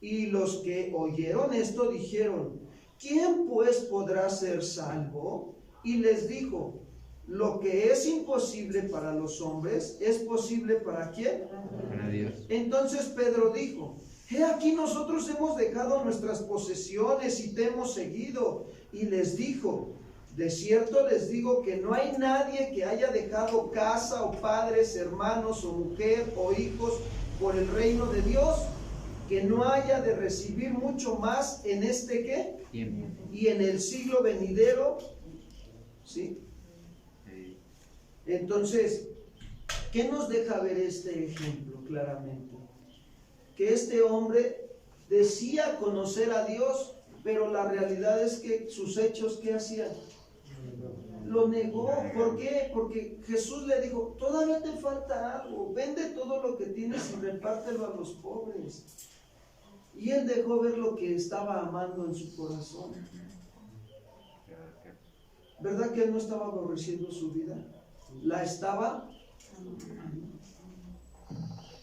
Y los que oyeron esto dijeron, ¿quién pues podrá ser salvo? Y les dijo, lo que es imposible para los hombres, ¿es posible para quién? Para Dios. Entonces Pedro dijo, he aquí nosotros hemos dejado nuestras posesiones y te hemos seguido. Y les dijo, de cierto les digo que no hay nadie que haya dejado casa o padres, hermanos o mujer o hijos por el reino de Dios, que no haya de recibir mucho más en este ¿qué? Tiempo. Y en el siglo venidero, ¿sí? Entonces, ¿qué nos deja ver este ejemplo claramente? Que este hombre decía conocer a Dios, pero la realidad es que sus hechos, ¿qué hacían? Lo negó. ¿Por qué? Porque Jesús le dijo, todavía te falta algo, vende todo lo que tienes y repártelo a los pobres. Y él dejó ver lo que estaba amando en su corazón. ¿Verdad que él no estaba aborreciendo su vida? La estaba amando.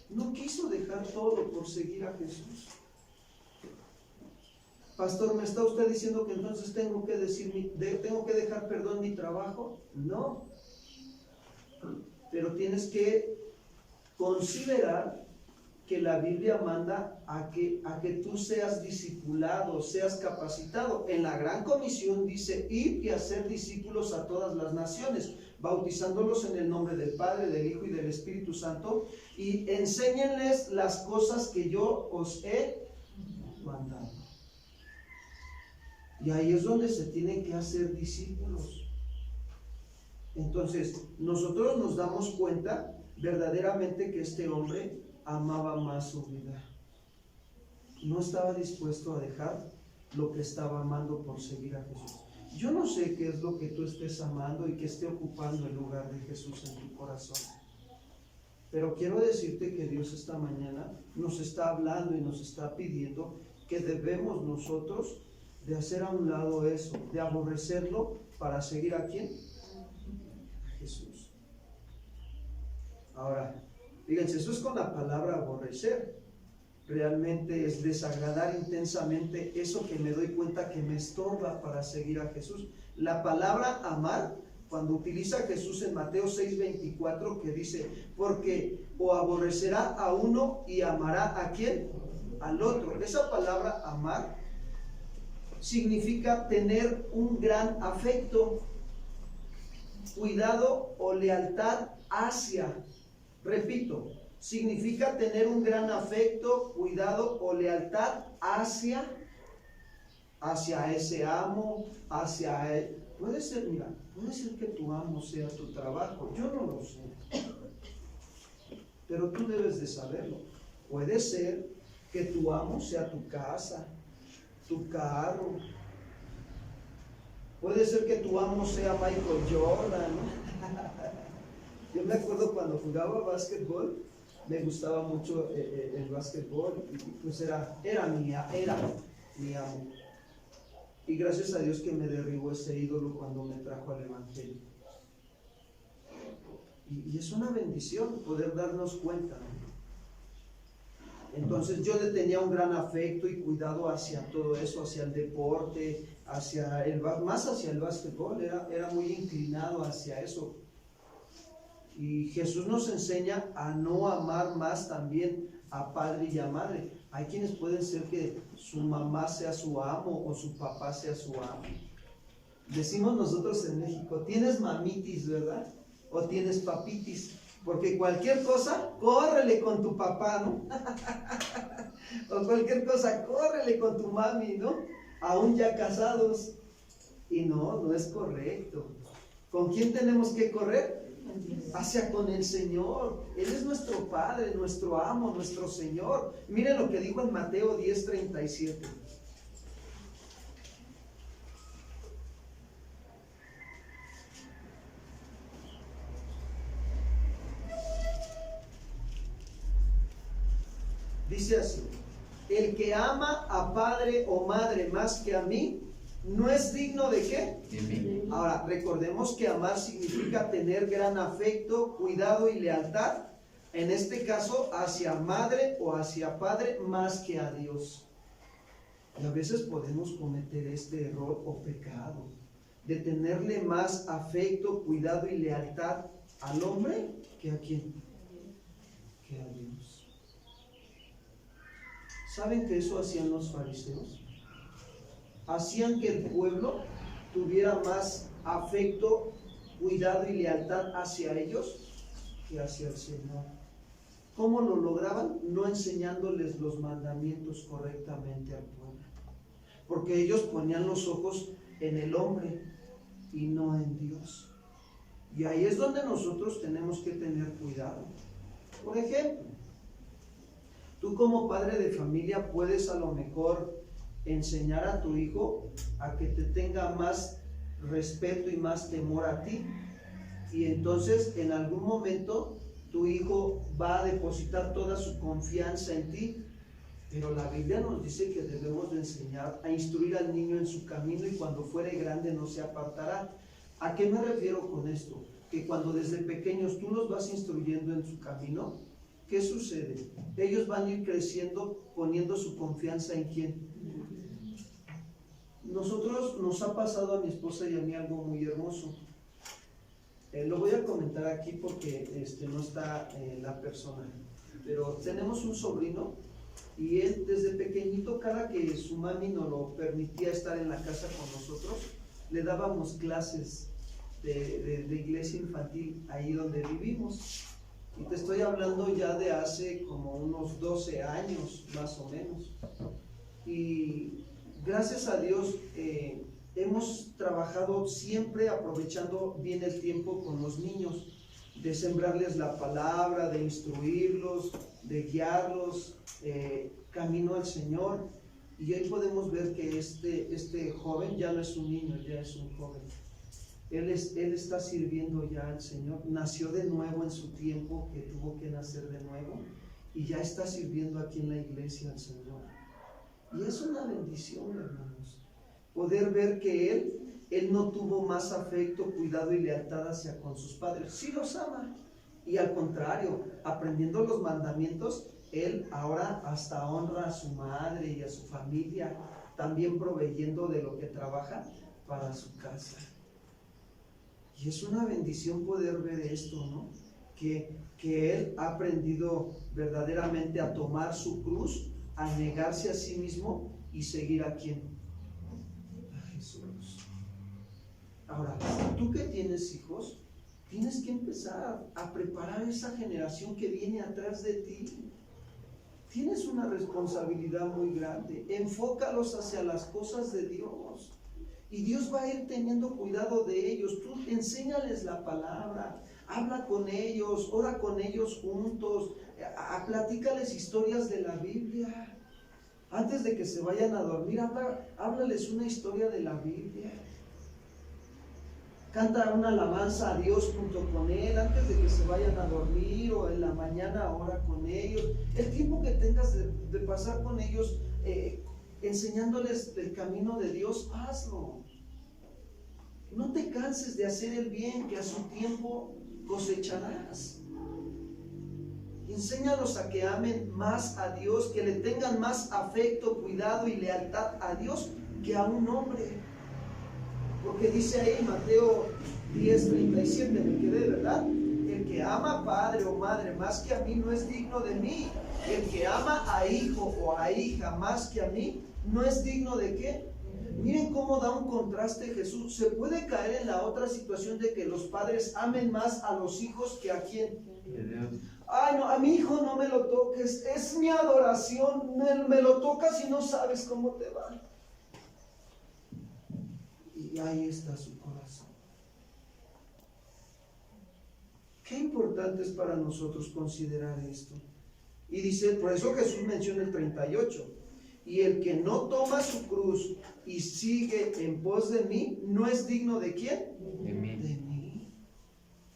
No quiso dejar todo por seguir a Jesús. Pastor, ¿me está usted diciendo que entonces tengo que dejar, perdón, mi trabajo? No. Pero tienes que considerar que la Biblia manda a que tú seas discipulado, seas capacitado. En la Gran Comisión dice, ir y hacer discípulos a todas las naciones, bautizándolos en el nombre del Padre, del Hijo y del Espíritu Santo, y enséñenles las cosas que yo os he mandado. Y ahí es donde se tienen que hacer discípulos. Entonces, nosotros nos damos cuenta verdaderamente que este hombre amaba más su vida. No estaba dispuesto a dejar lo que estaba amando por seguir a Jesús. Yo no sé qué es lo que tú estés amando y que esté ocupando el lugar de Jesús en tu corazón. Pero quiero decirte que Dios esta mañana nos está hablando y nos está pidiendo que debemos nosotros de hacer a un lado eso, de aborrecerlo para seguir a ¿quién? A Jesús. Ahora, fíjense, eso es con la palabra aborrecer. Realmente es desagradar intensamente eso que me doy cuenta que me estorba para seguir a Jesús. La palabra amar, cuando utiliza Jesús en Mateo 6:24, que dice, porque o aborrecerá a uno y amará a ¿quién? Al otro. Esa palabra amar significa tener un gran afecto, cuidado o lealtad hacia. Repito, significa tener un gran afecto, cuidado o lealtad hacia. hacia ese amo, hacia él. Puede ser, mira, puede ser que tu amo sea tu trabajo, yo no lo sé, pero tú debes de saberlo. Puede ser que tu amo sea tu casa, tu carro. Puede ser que tu amo sea Michael Jordan, ¿no? Yo me acuerdo cuando jugaba básquetbol, me gustaba mucho el básquetbol, y pues era mi amo. Y gracias a Dios que me derribó ese ídolo cuando me trajo al Evangelio. Y es una bendición poder darnos cuenta, ¿no? Entonces yo le tenía un gran afecto y cuidado hacia todo eso, hacia el deporte, más hacia el básquetbol, era muy inclinado hacia eso. Y Jesús nos enseña a no amar más también a padre y a madre. Hay quienes pueden ser que su mamá sea su amo o su papá sea su amo. Decimos nosotros en México, tienes mamitis, ¿verdad? O tienes papitis. Porque cualquier cosa, córrele con tu papá, ¿no? O cualquier cosa, córrele con tu mami, ¿no? Aún ya casados. Y no es correcto. ¿Con quién tenemos que correr? Hacia con el Señor. Él es nuestro Padre, nuestro amo, nuestro Señor. Miren lo que dijo en Mateo 10:37. Dice así: el que ama a padre o madre más que a mí, ¿no es digno de qué? De mí. Ahora, recordemos que amar significa tener gran afecto, cuidado y lealtad, en este caso hacia madre o hacia padre más que a Dios. Y a veces podemos cometer este error o pecado, de tenerle más afecto, cuidado y lealtad al hombre que a quién, que a Dios. ¿Saben que eso hacían los fariseos? Hacían que el pueblo tuviera más afecto, cuidado y lealtad hacia ellos que hacia el Señor. ¿Cómo lo lograban? No enseñándoles los mandamientos correctamente al pueblo. Porque ellos ponían los ojos en el hombre y no en Dios. Y ahí es donde nosotros tenemos que tener cuidado. Por ejemplo, tú como padre de familia puedes a lo mejor enseñar a tu hijo a que te tenga más respeto y más temor a ti, y entonces en algún momento tu hijo va a depositar toda su confianza en ti. Pero la Biblia nos dice que debemos de enseñar a instruir al niño en su camino, y cuando fuere grande no se apartará. ¿A qué me refiero con esto? Que cuando desde pequeños tú los vas instruyendo en su camino, ¿qué sucede? Ellos van a ir creciendo poniendo su confianza en ¿quién? Nosotros nos ha pasado a mi esposa y a mí algo muy hermoso. Lo voy a comentar aquí porque no está la persona, pero tenemos un sobrino y él desde pequeñito, cada que su mami nos lo permitía estar en la casa con nosotros, le dábamos clases de iglesia infantil ahí donde vivimos. Y te estoy hablando ya de hace como unos 12 años más o menos. Y gracias a Dios hemos trabajado siempre aprovechando bien el tiempo con los niños, de sembrarles la palabra, de instruirlos, de guiarlos camino al Señor. Y hoy podemos ver que este joven ya no es un niño, ya es un joven. Él está sirviendo ya al Señor, nació de nuevo en su tiempo que tuvo que nacer de nuevo, y ya está sirviendo aquí en la iglesia al Señor. Y es una bendición, hermanos, poder ver que él no tuvo más afecto, cuidado y lealtad hacia con sus padres. Sí los ama, y al contrario, aprendiendo los mandamientos, él ahora hasta honra a su madre y a su familia, también proveyendo de lo que trabaja para su casa. Y es una bendición poder ver esto, ¿no? Que él ha aprendido verdaderamente a tomar su cruz, a negarse a sí mismo y seguir a ¿quién? A Jesús. Ahora, tú que tienes hijos, tienes que empezar a preparar esa generación que viene atrás de ti. Tienes una responsabilidad muy grande. Enfócalos hacia las cosas de Dios. Y Dios va a ir teniendo cuidado de ellos. Tú enséñales la palabra, habla con ellos, ora con ellos juntos, platícales historias de la Biblia. Antes de que se vayan a dormir, háblales una historia de la Biblia. Canta una alabanza a Dios junto con Él antes de que se vayan a dormir, o en la mañana ora con ellos. El tiempo que tengas de pasar con ellos, enseñándoles el camino de Dios, hazlo. No te canses de hacer el bien, que a su tiempo cosecharás. Enséñalos a que amen más a Dios, que le tengan más afecto, cuidado y lealtad a Dios que a un hombre. Porque dice ahí en Mateo 10:37, me quedé, ¿verdad? El que ama a padre o madre más que a mí no es digno de mí. El que ama a hijo o a hija más que a mí no es digno de ¿qué? Miren cómo da un contraste Jesús. Se puede caer en la otra situación de que los padres amen más a los hijos que a quién. Ay, no, a mi hijo no me lo toques, es mi adoración, me lo tocas y no sabes cómo te va. Y ahí está su corazón. Qué importante es para nosotros considerar esto. Y dice, por eso Jesús menciona el 38. Y el que no toma su cruz y sigue en pos de mí, no es digno ¿de quién? De mí. De mí.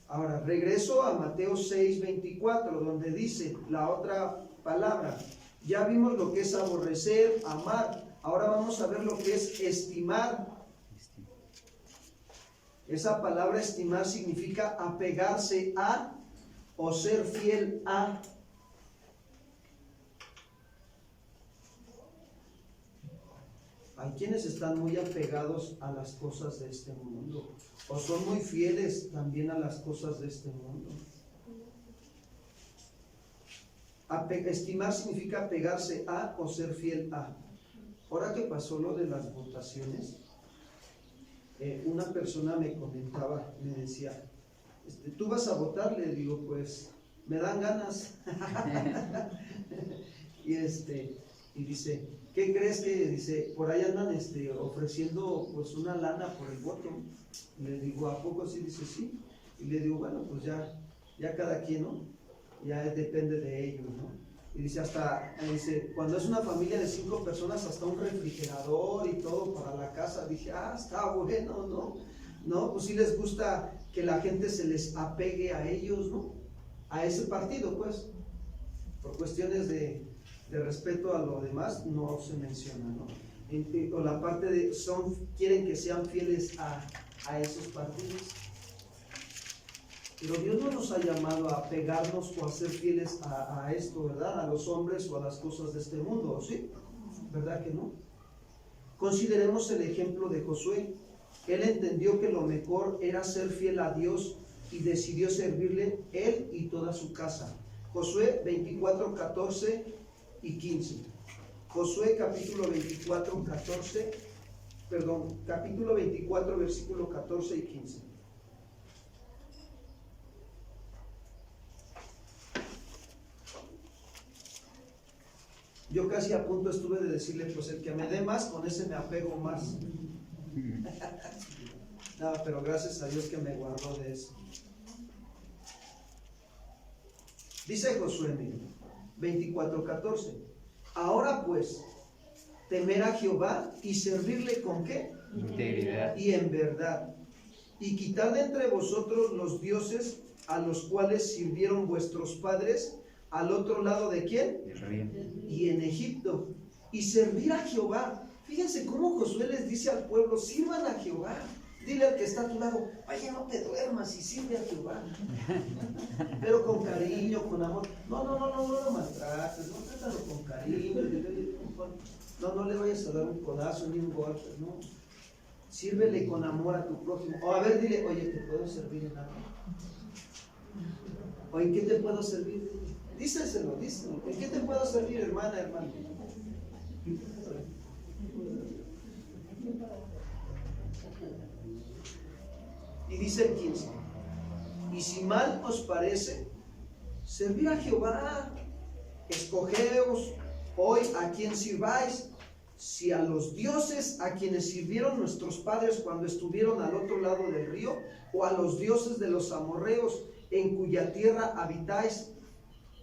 Ahora, regreso a Mateo 6:24, donde dice la otra palabra. Ya vimos lo que es aborrecer, amar. Ahora vamos a ver lo que es estimar. Esa palabra estimar significa apegarse a o ser fiel a. Hay quienes están muy apegados a las cosas de este mundo, o son muy fieles también a las cosas de este mundo. Estimar significa apegarse a o ser fiel a. Ahora que pasó lo de las votaciones, una persona me comentaba, me decía, ¿tú vas a votar? Le digo, pues, me dan ganas. y dice, ¿qué crees que? Dice, por ahí andan ofreciendo pues una lana por el voto. Le digo, ¿a poco sí? Dice, sí. Y le digo, bueno, pues ya cada quien, ¿no? Ya depende de ellos, ¿no? Y dice, cuando es una familia de 5 personas, hasta un refrigerador y todo para la casa. Dije, está bueno, ¿no? No, pues sí les gusta que la gente se les apegue a ellos, ¿no? A ese partido, pues. Por cuestiones de respeto a lo demás, no se menciona, ¿no? O la parte de, quieren que sean fieles a esos partidos. Pero Dios no nos ha llamado a pegarnos o a ser fieles a esto, ¿verdad? A los hombres o a las cosas de este mundo, ¿sí? ¿Verdad que no? Consideremos el ejemplo de Josué. Él entendió que lo mejor era ser fiel a Dios y decidió servirle él y toda su casa. Josué 24, 14 y 15. Josué capítulo 24, versículo 14 y 15. Yo casi a punto estuve de decirle, pues el que me dé más, con ese me apego más. No, pero gracias a Dios que me guardó de eso. Dice Josué 24:14. Ahora pues, temer a Jehová y servirle ¿con qué? Integridad. Y en verdad. Y quitad de entre vosotros los dioses a los cuales sirvieron vuestros padres, al otro lado de ¿quién? El río. Y en Egipto. Y servir a Jehová. Fíjense cómo Josué les dice al pueblo, sirvan a Jehová. Dile al que está a tu lado, oye, no te duermas y sirve a Jehová. Pero con cariño, con amor. No lo maltrates, no trátalo con cariño. No le vayas a dar un codazo ni un golpe, no. Sírvele con amor a tu prójimo. O a ver, dile, oye, ¿te puedo servir en algo? ¿O en qué te puedo servir? Díselo. ¿En qué te puedo servir, hermano? Y dice el 15, y si mal os parece, servir a Jehová escogeos hoy a quién sirváis, si a los dioses a quienes sirvieron nuestros padres cuando estuvieron al otro lado del río, o a los dioses de los amorreos en cuya tierra habitáis.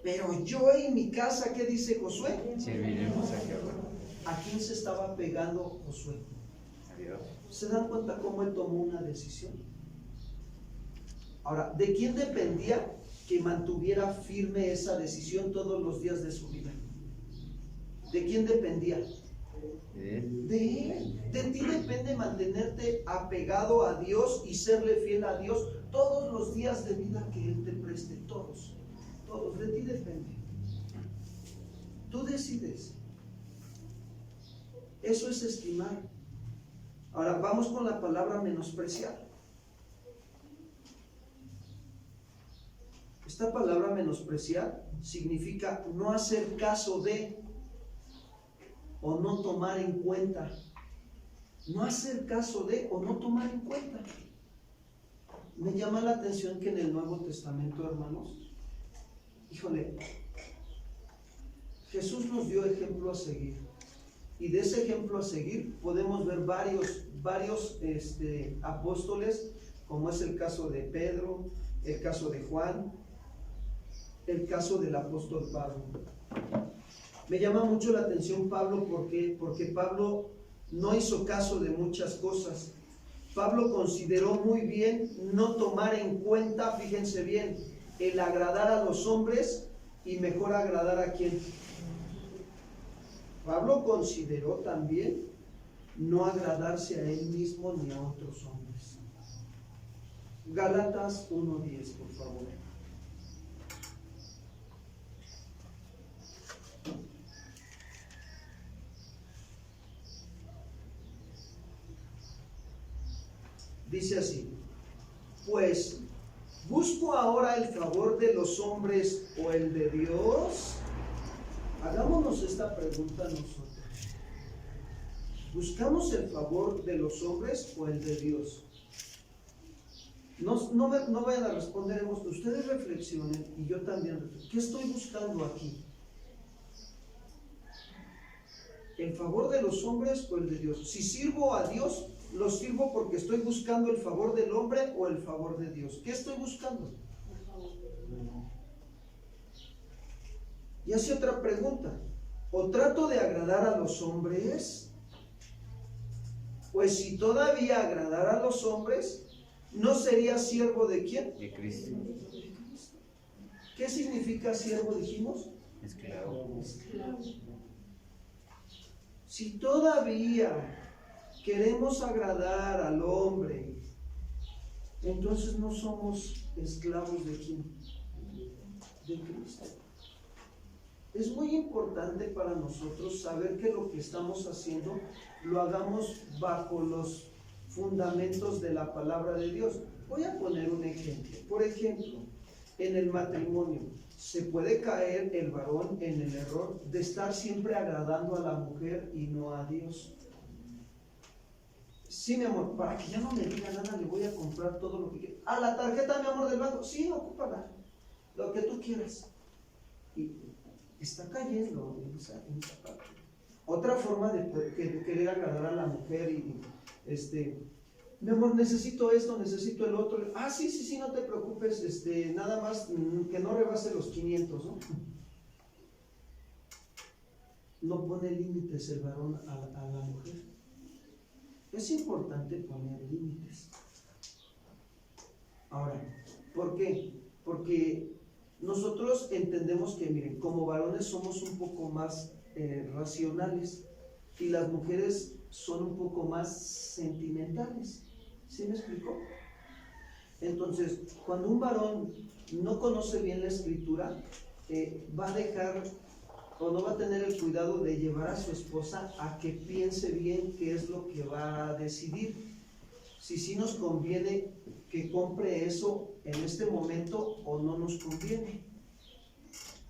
Pero yo y mi casa, ¿qué dice Josué? Serviremos a Jehová. ¿A quién se estaba pegando Josué? A Dios. ¿Se dan cuenta cómo él tomó una decisión? Ahora, ¿de quién dependía que mantuviera firme esa decisión todos los días de su vida? ¿De quién dependía? De él. De ti depende mantenerte apegado a Dios y serle fiel a Dios todos los días de vida que Él te preste, todos, de ti depende. Tú decides. Eso es estimar. Ahora vamos con la palabra menospreciar. Esta palabra menospreciar significa no hacer caso de o no tomar en cuenta. No hacer caso de o no tomar en cuenta. Me llama la atención que en el Nuevo Testamento, hermanos, híjole, Jesús nos dio ejemplo a seguir. Y de ese ejemplo a seguir podemos ver varios apóstoles, como es el caso de Pedro, el caso de Juan, el caso del apóstol Pablo. Me llama mucho la atención Pablo porque Pablo no hizo caso de muchas cosas. Pablo consideró muy bien no tomar en cuenta, fíjense bien, el agradar a los hombres y mejor agradar a quién. Pablo consideró también no agradarse a él mismo ni a otros hombres. Gálatas 1:10, por favor. Dice así: pues, ¿busco ahora el favor de los hombres o el de Dios? Hagámonos esta pregunta nosotros. ¿Buscamos el favor de los hombres o el de Dios? No vayan a responder, ustedes reflexionen y yo también. ¿Qué estoy buscando aquí? ¿El favor de los hombres o el de Dios? Si sirvo a Dios, ¿lo sirvo porque estoy buscando el favor del hombre o el favor de Dios? ¿Qué estoy buscando? Y hace otra pregunta: ¿o trato de agradar a los hombres? Pues si todavía agradara a los hombres, ¿no sería siervo de quién? De Cristo. ¿Qué significa siervo, dijimos? Esclavo. Si todavía queremos agradar al hombre, entonces no somos esclavos de quién? De Cristo. Es muy importante para nosotros saber que lo que estamos haciendo lo hagamos bajo los fundamentos de la palabra de Dios. Voy a poner un ejemplo. Por ejemplo, en el matrimonio, ¿se puede caer el varón en el error de estar siempre agradando a la mujer y no a Dios? Sí, mi amor, para que ya no me diga nada, le voy a comprar todo lo que quiera. ¿A la tarjeta, mi amor, del banco? Sí, ocúpala, lo que tú quieras. Y está cayendo en esa parte. Otra forma de querer agradar a la mujer mi amor, necesito esto, necesito el otro. Ah, sí, no te preocupes, nada más que no rebase los 500, ¿no? No pone límites el varón a la mujer. Es importante poner límites. Ahora, ¿por qué? Porque nosotros entendemos que, miren, como varones somos un poco más racionales y las mujeres son un poco más sentimentales. ¿Sí me explico? Entonces, cuando un varón no conoce bien la escritura, va a dejar o no va a tener el cuidado de llevar a su esposa a que piense bien qué es lo que va a decidir. Si sí nos conviene que compre eso en este momento o no nos conviene.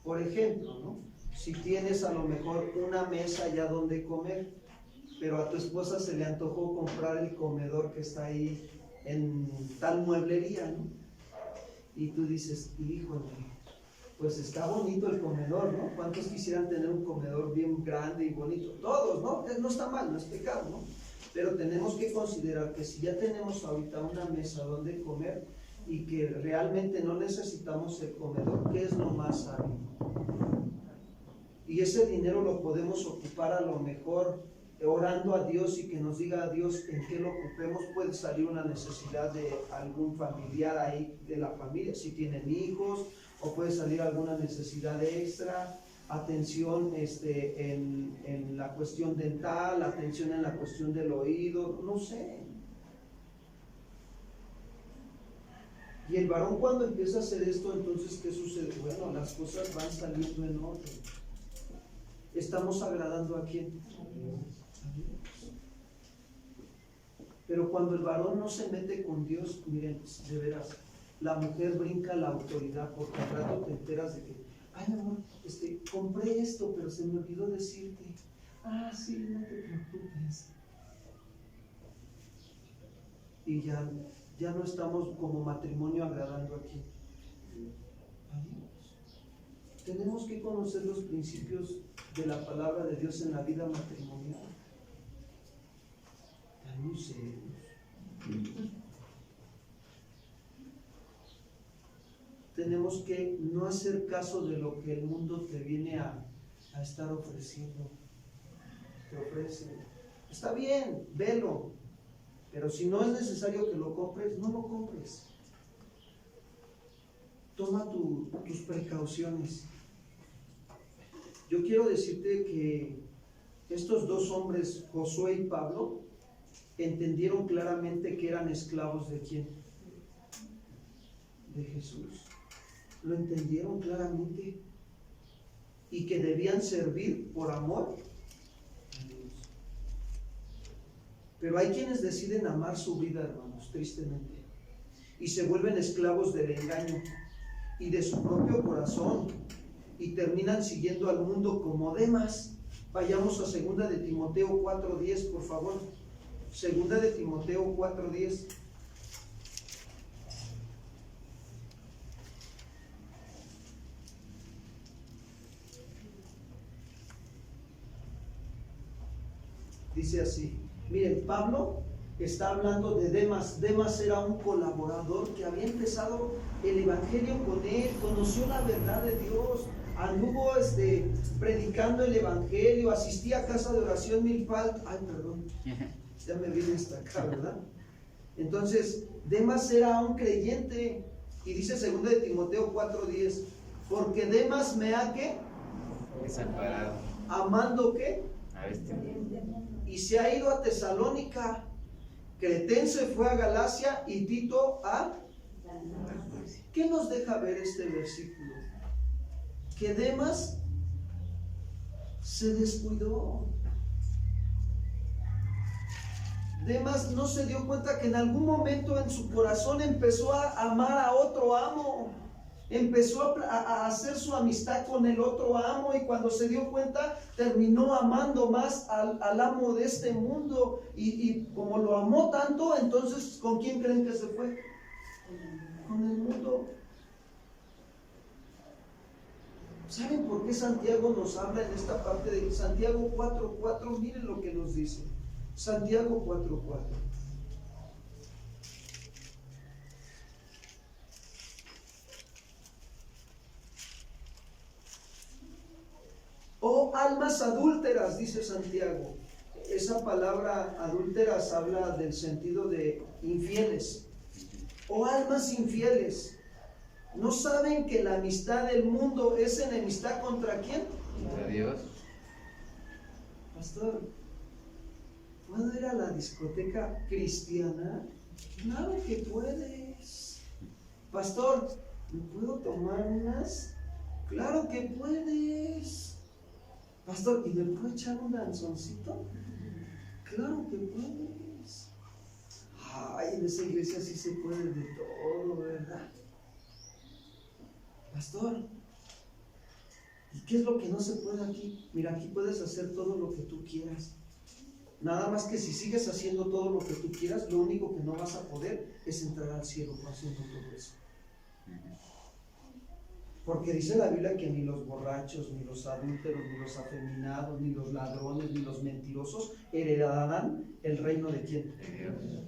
Por ejemplo, ¿no? Si tienes a lo mejor una mesa ya donde comer, pero a tu esposa se le antojó comprar el comedor que está ahí en tal mueblería, ¿no? Y tú dices, híjole, pues está bonito el comedor, ¿no? ¿Cuántos quisieran tener un comedor bien grande y bonito? Todos, ¿no? No está mal, no es pecado, ¿no? Pero tenemos que considerar que si ya tenemos ahorita una mesa donde comer y que realmente no necesitamos el comedor, ¿qué es lo más sabio? Y ese dinero lo podemos ocupar a lo mejor orando a Dios y que nos diga a Dios en qué lo ocupemos. Puede salir una necesidad de algún familiar ahí de la familia, si tienen hijos, o puede salir alguna necesidad extra, atención en la cuestión dental, atención en la cuestión del oído, no sé. Y el varón cuando empieza a hacer esto, entonces ¿qué sucede? Bueno, las cosas van saliendo en orden. ¿Estamos agradando a quién? A Dios. Pero cuando el varón no se mete con Dios, miren, de veras, la mujer brinca la autoridad, porque al rato te enteras de que, ay mi amor, compré esto, pero se me olvidó decirte. Ah, sí, no te preocupes. Y ya no estamos como matrimonio agradando aquí a Dios. Tenemos que conocer los principios de la palabra de Dios en la vida matrimonial. Están muy serios. Tenemos que no hacer caso de lo que el mundo te viene a estar ofreciendo. Te ofrece. Está bien, velo. Pero si no es necesario que lo compres, no lo compres. Toma tus precauciones. Yo quiero decirte que estos dos hombres, Josué y Pablo, entendieron claramente que eran esclavos de ¿quién? De Jesús. Lo entendieron claramente y que debían servir por amor a Dios. Pero hay quienes deciden amar su vida, hermanos, tristemente, y se vuelven esclavos del engaño y de su propio corazón y terminan siguiendo al mundo como Demas. Vayamos a 2 de Timoteo 4:10, por favor. 2 de Timoteo 4:10. Dice así, miren, Pablo está hablando de Demas. Demas era un colaborador que había empezado el evangelio con él, conoció la verdad de Dios, anduvo predicando el evangelio, asistía a casa de oración Milfalt. Ay, perdón, ya me vine hasta acá, ¿verdad? Entonces, Demas era un creyente, y dice 2 de Timoteo 4:10, porque Demas me ha ¿qué? Desamparado. Amando ¿qué? A este mundo. Y se ha ido a Tesalónica. Cretense fue a Galacia y Tito a... ¿Qué nos deja ver este versículo? Que Demas se descuidó. Demas no se dio cuenta que en algún momento en su corazón empezó a amar a otro amo. Empezó a hacer su amistad con el otro amo, y cuando se dio cuenta terminó amando más al amo de este mundo, y como lo amó tanto, entonces ¿con quién creen que se fue? Con el mundo. ¿Saben por qué Santiago nos habla en esta parte de Santiago 4:4? Miren lo que nos dice Santiago 4:4. Oh almas adúlteras, dice Santiago. Esa palabra adúlteras habla del sentido de infieles. Oh almas infieles, ¿no saben que la amistad del mundo es enemistad contra quién? Contra Dios. Pastor, ¿puedo ir a la discoteca cristiana? Claro que puedes. Pastor, ¿me puedo tomar unas? Claro que puedes. Pastor, ¿y me puedo echar un danzoncito? Claro que puedes. Ay, en esa iglesia sí se puede de todo, ¿verdad? Pastor, ¿y qué es lo que no se puede aquí? Mira, aquí puedes hacer todo lo que tú quieras. Nada más que si sigues haciendo todo lo que tú quieras, lo único que no vas a poder es entrar al cielo haciendo todo eso. Porque dice la Biblia que ni los borrachos, ni los adúlteros, ni los afeminados, ni los ladrones, ni los mentirosos heredarán el reino de ¿quién? De Dios.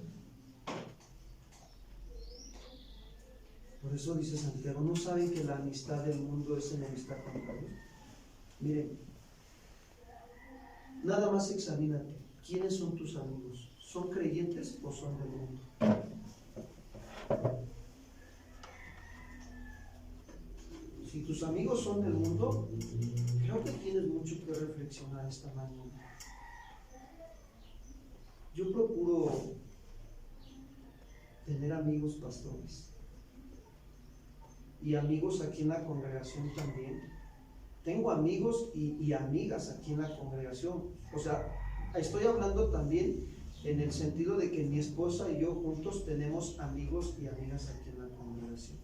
Por eso dice Santiago, ¿no saben que la amistad del mundo es enemistad contra Dios? Miren, nada más examínate. ¿Quiénes son tus amigos? ¿Son creyentes o son del mundo? Si tus amigos son del mundo, creo que tienes mucho que reflexionar esta mañana. Yo procuro tener amigos pastores y amigos aquí en la congregación también. Tengo amigos y amigas aquí en la congregación. O sea, estoy hablando también en el sentido de que mi esposa y yo juntos tenemos amigos y amigas aquí en la congregación.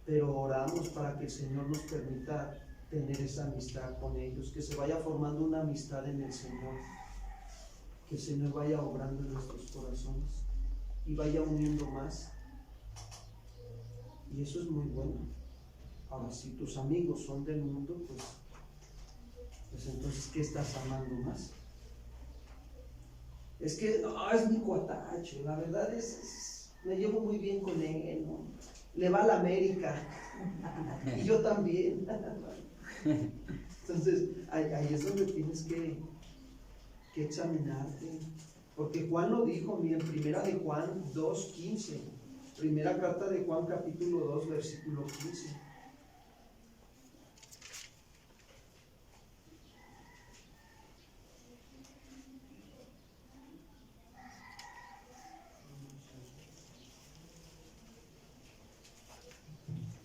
Pero oramos para que el Señor nos permita tener esa amistad con ellos, que se vaya formando una amistad en el Señor, que el Señor vaya obrando en nuestros corazones y vaya uniendo más. Y eso es muy bueno. Ahora, si tus amigos son del mundo, pues entonces, ¿qué estás amando más? Es que, no, es mi cuatacho, la verdad me llevo muy bien con él, ¿no? Le va a la América, y yo también. Entonces, ahí es donde tienes que examinarte, porque Juan lo dijo, miren, primera de Juan 2:15, primera carta de Juan capítulo 2, versículo 15.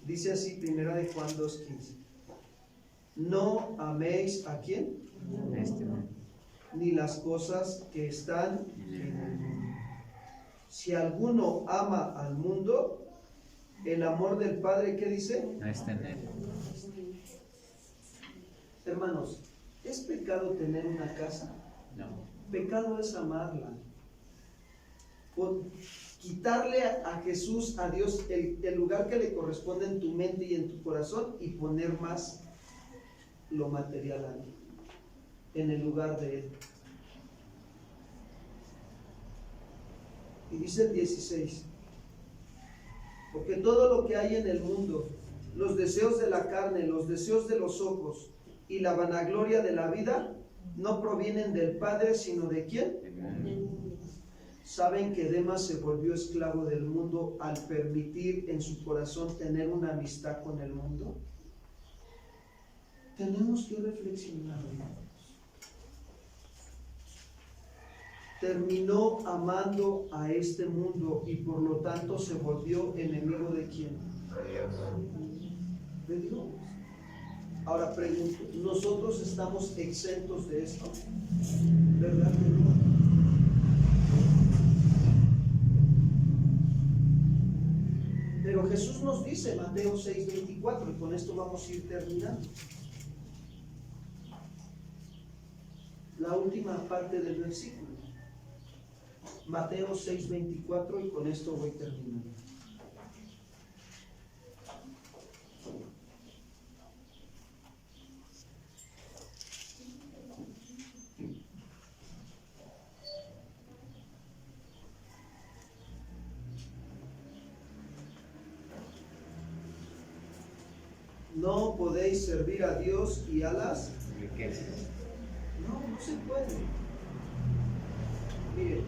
Dice así, primera de Juan 2:15. No améis ¿a quién? Ni las cosas que están en el mundo. Si alguno ama al mundo, el amor del Padre, ¿qué dice? No está en él. Hermanos, ¿es pecado tener una casa? No. Pecado es amarla. Quitarle a Jesús, a Dios, el lugar que le corresponde en tu mente y en tu corazón y poner más lo material ahí, en el lugar de Él. Y dice el 16, porque todo lo que hay en el mundo, los deseos de la carne, los deseos de los ojos y la vanagloria de la vida, no provienen del Padre, sino ¿de quién? ¿Saben que Demas se volvió esclavo del mundo al permitir en su corazón tener una amistad con el mundo? Tenemos que reflexionar, hermanos. Terminó amando a este mundo y por lo tanto se volvió enemigo ¿de quién? De Dios. Ahora pregunto, ¿nosotros estamos exentos de esto? ¿Verdad que no? Pero Jesús nos dice, Mateo 6:24, y con esto vamos a ir terminando. La última parte del versículo. Mateo 6:24, y con esto voy terminando. No podéis servir a Dios y a las Riquezas. No se puede. Miren,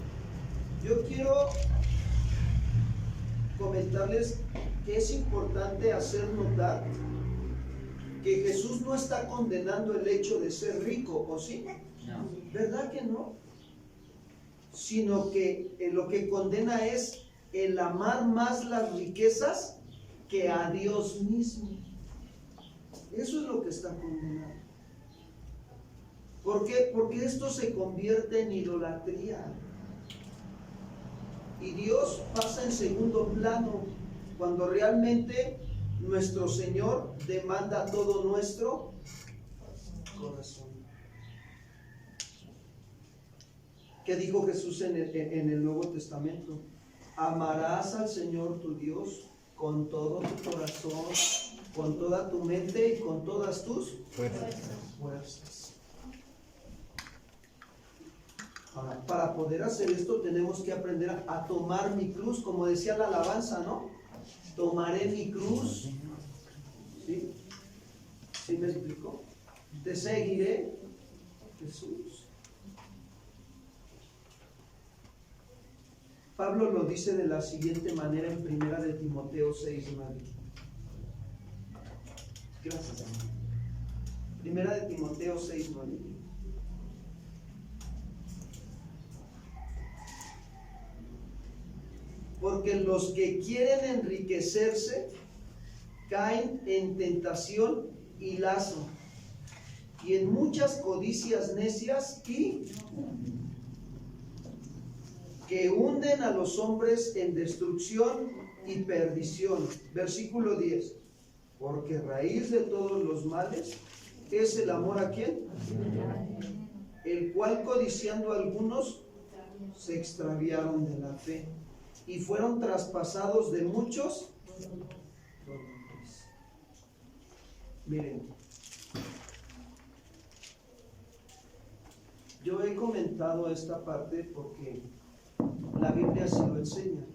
yo quiero comentarles que es importante hacer notar que Jesús no está condenando el hecho de ser rico, ¿o sí? No. ¿Verdad que no? Sino que lo que condena es el amar más las riquezas que a Dios mismo. Eso es lo que está condenado. ¿Por qué? Porque esto se convierte en idolatría. Y Dios pasa en segundo plano cuando realmente nuestro Señor demanda todo nuestro corazón. ¿Qué dijo Jesús en el Nuevo Testamento? Amarás al Señor tu Dios con todo tu corazón, con toda tu mente y con todas tus fuerzas. Ahora, para poder hacer esto tenemos que aprender a tomar mi cruz, como decía la alabanza, ¿no? Tomaré mi cruz. ¿Sí? ¿Sí me explico? Te seguiré, Jesús. Pablo lo dice de la siguiente manera en 1 de Timoteo 6:9. Gracias. 1 de Timoteo 6:9. Porque los que quieren enriquecerse caen en tentación y lazo, y en muchas codicias necias y que hunden a los hombres en destrucción y perdición. Versículo 10. Porque raíz de todos los males es el amor ¿a quién? El cual codiciando algunos se extraviaron de la fe y fueron traspasados de muchos dolores. Miren, yo he comentado esta parte porque la Biblia así lo enseña.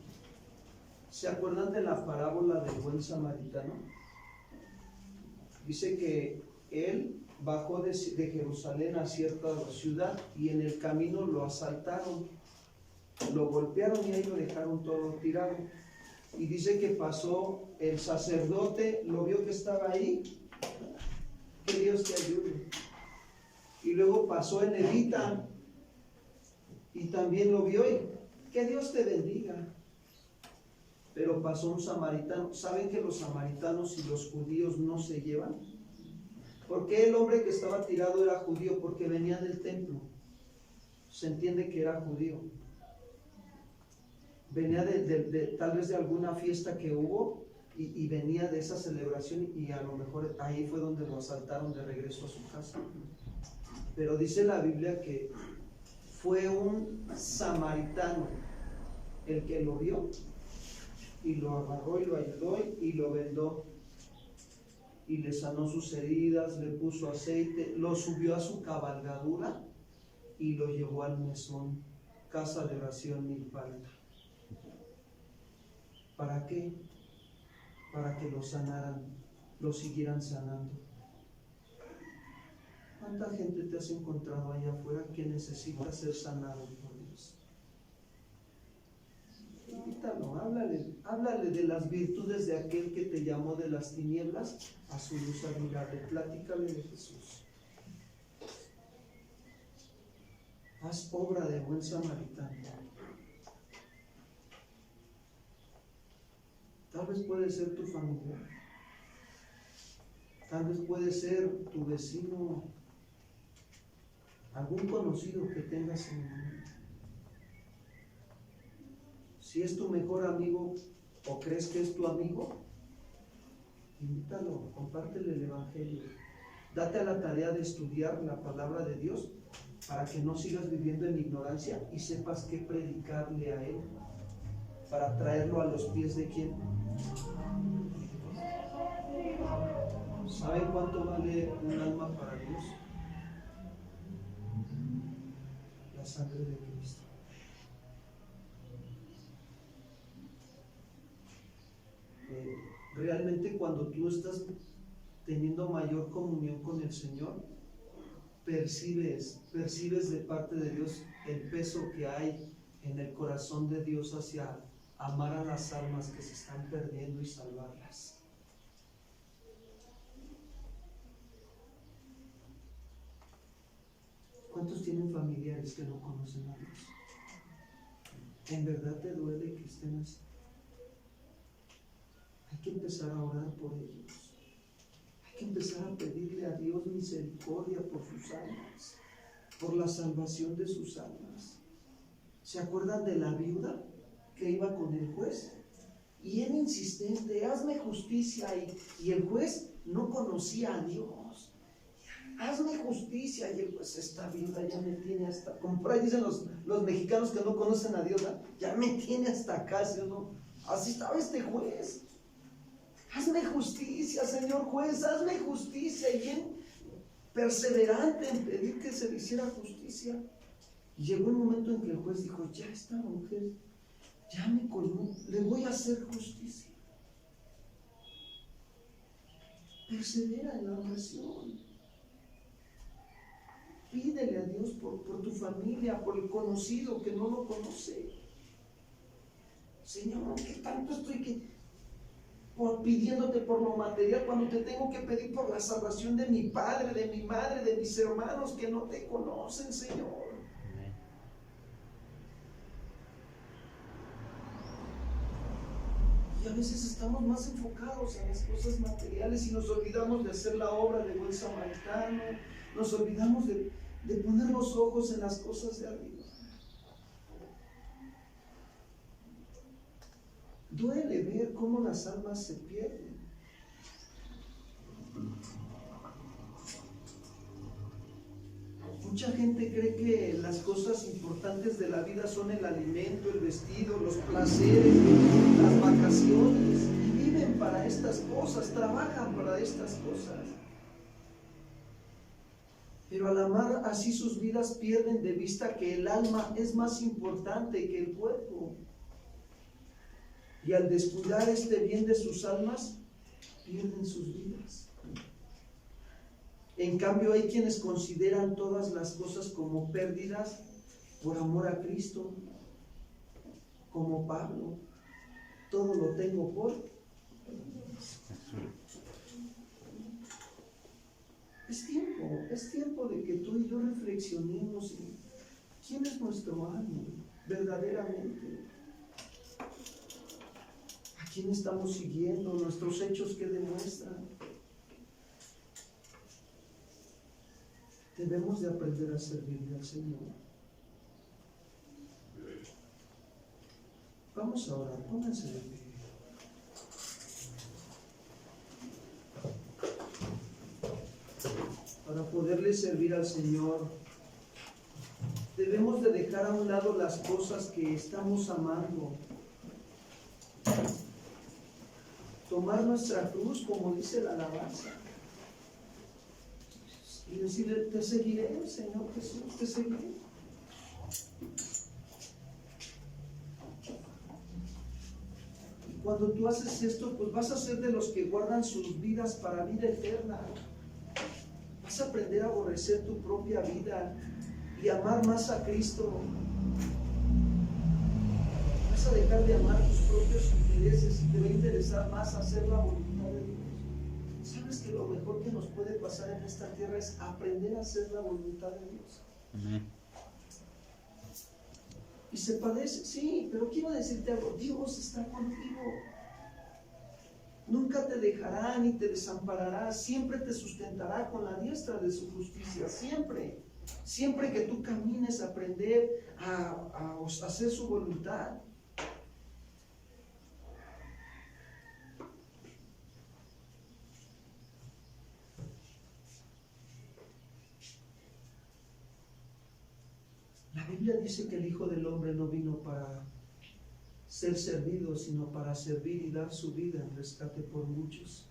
¿Se acuerdan de la parábola del buen samaritano? Dice que él bajó de Jerusalén a cierta ciudad y en el camino lo asaltaron, lo golpearon y ahí lo dejaron todo tirado. Y dice que pasó el sacerdote, lo vio que estaba ahí, que Dios te ayude. Y luego pasó el levita y también lo vio y que Dios te bendiga. Pero pasó un samaritano. ¿Saben que los samaritanos y los judíos no se llevan? Porque el hombre que estaba tirado era judío, porque venía del templo. Se entiende que era judío. Venía tal vez de alguna fiesta que hubo y venía de esa celebración y a lo mejor ahí fue donde lo asaltaron de regreso a su casa. Pero dice la Biblia que fue un samaritano el que lo vio y lo agarró y lo ayudó y lo vendó y le sanó sus heridas, le puso aceite, lo subió a su cabalgadura y lo llevó al mesón, casa de oración milpalta. ¿Para qué? Para que lo sanaran, lo siguieran sanando. ¿Cuánta gente te has encontrado allá afuera que necesita ser sanado por Dios? Invítalo, háblale de las virtudes de aquel que te llamó de las tinieblas a su luz admirable. Platícale de Jesús. Haz obra de buen samaritano. Tal vez puede ser tu familia, tal vez puede ser tu vecino, algún conocido que tengas en el mundo. Si es tu mejor amigo o crees que es tu amigo, invítalo, compártele el evangelio. Date a la tarea de estudiar la palabra de Dios para que no sigas viviendo en ignorancia y sepas qué predicarle a él, para traerlo a los pies de quién. ¿Saben cuánto vale un alma para Dios? La sangre de Cristo. Realmente cuando tú estás teniendo mayor comunión con el Señor, percibes de parte de Dios el peso que hay en el corazón de Dios hacia amar a las almas que se están perdiendo y salvarlas. ¿Cuántos tienen familiares que no conocen a Dios? ¿En verdad te duele que estén así? Hay que empezar a orar por ellos. Hay que empezar a pedirle a Dios misericordia por sus almas, por la salvación de sus almas. ¿Se acuerdan de la viuda que iba con el juez? Y él insistente, hazme justicia, y el juez no conocía a Dios. Hazme justicia, y el juez, esta viuda ya me tiene hasta, como por ahí dicen los mexicanos que no conocen a Dios, ¿no? Ya me tiene hasta acá, ¿sí o no? Así estaba este juez. Hazme justicia, Señor juez, hazme justicia. Y bien perseverante en pedir que se le hiciera justicia. Y llegó el momento en que el juez dijo, ya esta mujer ya me colmó, le voy a hacer justicia. Persevera en la oración. Pídele a Dios por tu familia, por el conocido que no lo conoce. Señor, ¿qué tanto estoy pidiéndote por lo material cuando te tengo que pedir por la salvación de mi padre, de mi madre, de mis hermanos que no te conocen, Señor? Y a veces estamos más enfocados en las cosas materiales y nos olvidamos de hacer la obra de buen samaritano, nos olvidamos de poner los ojos en las cosas de arriba. Duele ver cómo las almas se pierden. Mucha gente cree que las cosas importantes de la vida son el alimento, el vestido, los placeres, las vacaciones, y viven para estas cosas, trabajan para estas cosas. Pero al amar así sus vidas pierden de vista que el alma es más importante que el cuerpo. Y al descuidar este bien de sus almas, pierden sus vidas. En cambio, hay quienes consideran todas las cosas como pérdidas por amor a Cristo, como Pablo. Todo lo tengo por. Es tiempo de que tú y yo reflexionemos en quién es nuestro amo verdaderamente. ¿A quién estamos siguiendo? Nuestros hechos que demuestran. Debemos de aprender a servirle al Señor. Vamos a orar, pónganse de pie. Para poderle servir al Señor, debemos de dejar a un lado las cosas que estamos amando. Tomar nuestra cruz, como dice la alabanza. Y decirle, te seguiré, Señor Jesús, te seguiré. Y cuando tú haces esto, pues vas a ser de los que guardan sus vidas para vida eterna. Vas a aprender a aborrecer tu propia vida y amar más a Cristo. Vas a dejar de amar tus propios intereses y te va a interesar más hacer la voluntad de Dios. ¿Sabes que lo mejor que nos puede pasar en esta tierra es aprender a hacer la voluntad de Dios? Amén. Y se padece, sí, pero quiero decirte algo, Dios está contigo. Nunca te dejará ni te desamparará, siempre te sustentará con la diestra de su justicia, siempre. Siempre que tú camines a aprender a hacer su voluntad. La Biblia dice que el Hijo del Hombre no vino para ser servido, sino para servir y dar su vida en rescate por muchos.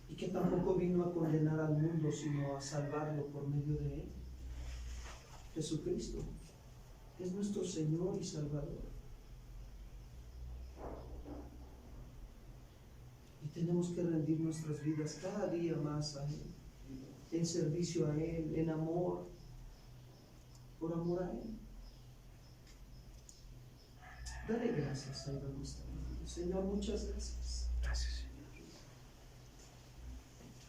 Y que tampoco vino a condenar al mundo, sino a salvarlo por medio de él. Jesucristo es nuestro Señor y Salvador. Y tenemos que rendir nuestras vidas cada día más a Él, en servicio a Él, en amor, por amor a Él. Dale gracias a Él en nuestra vida. Señor, muchas gracias. Gracias, Señor.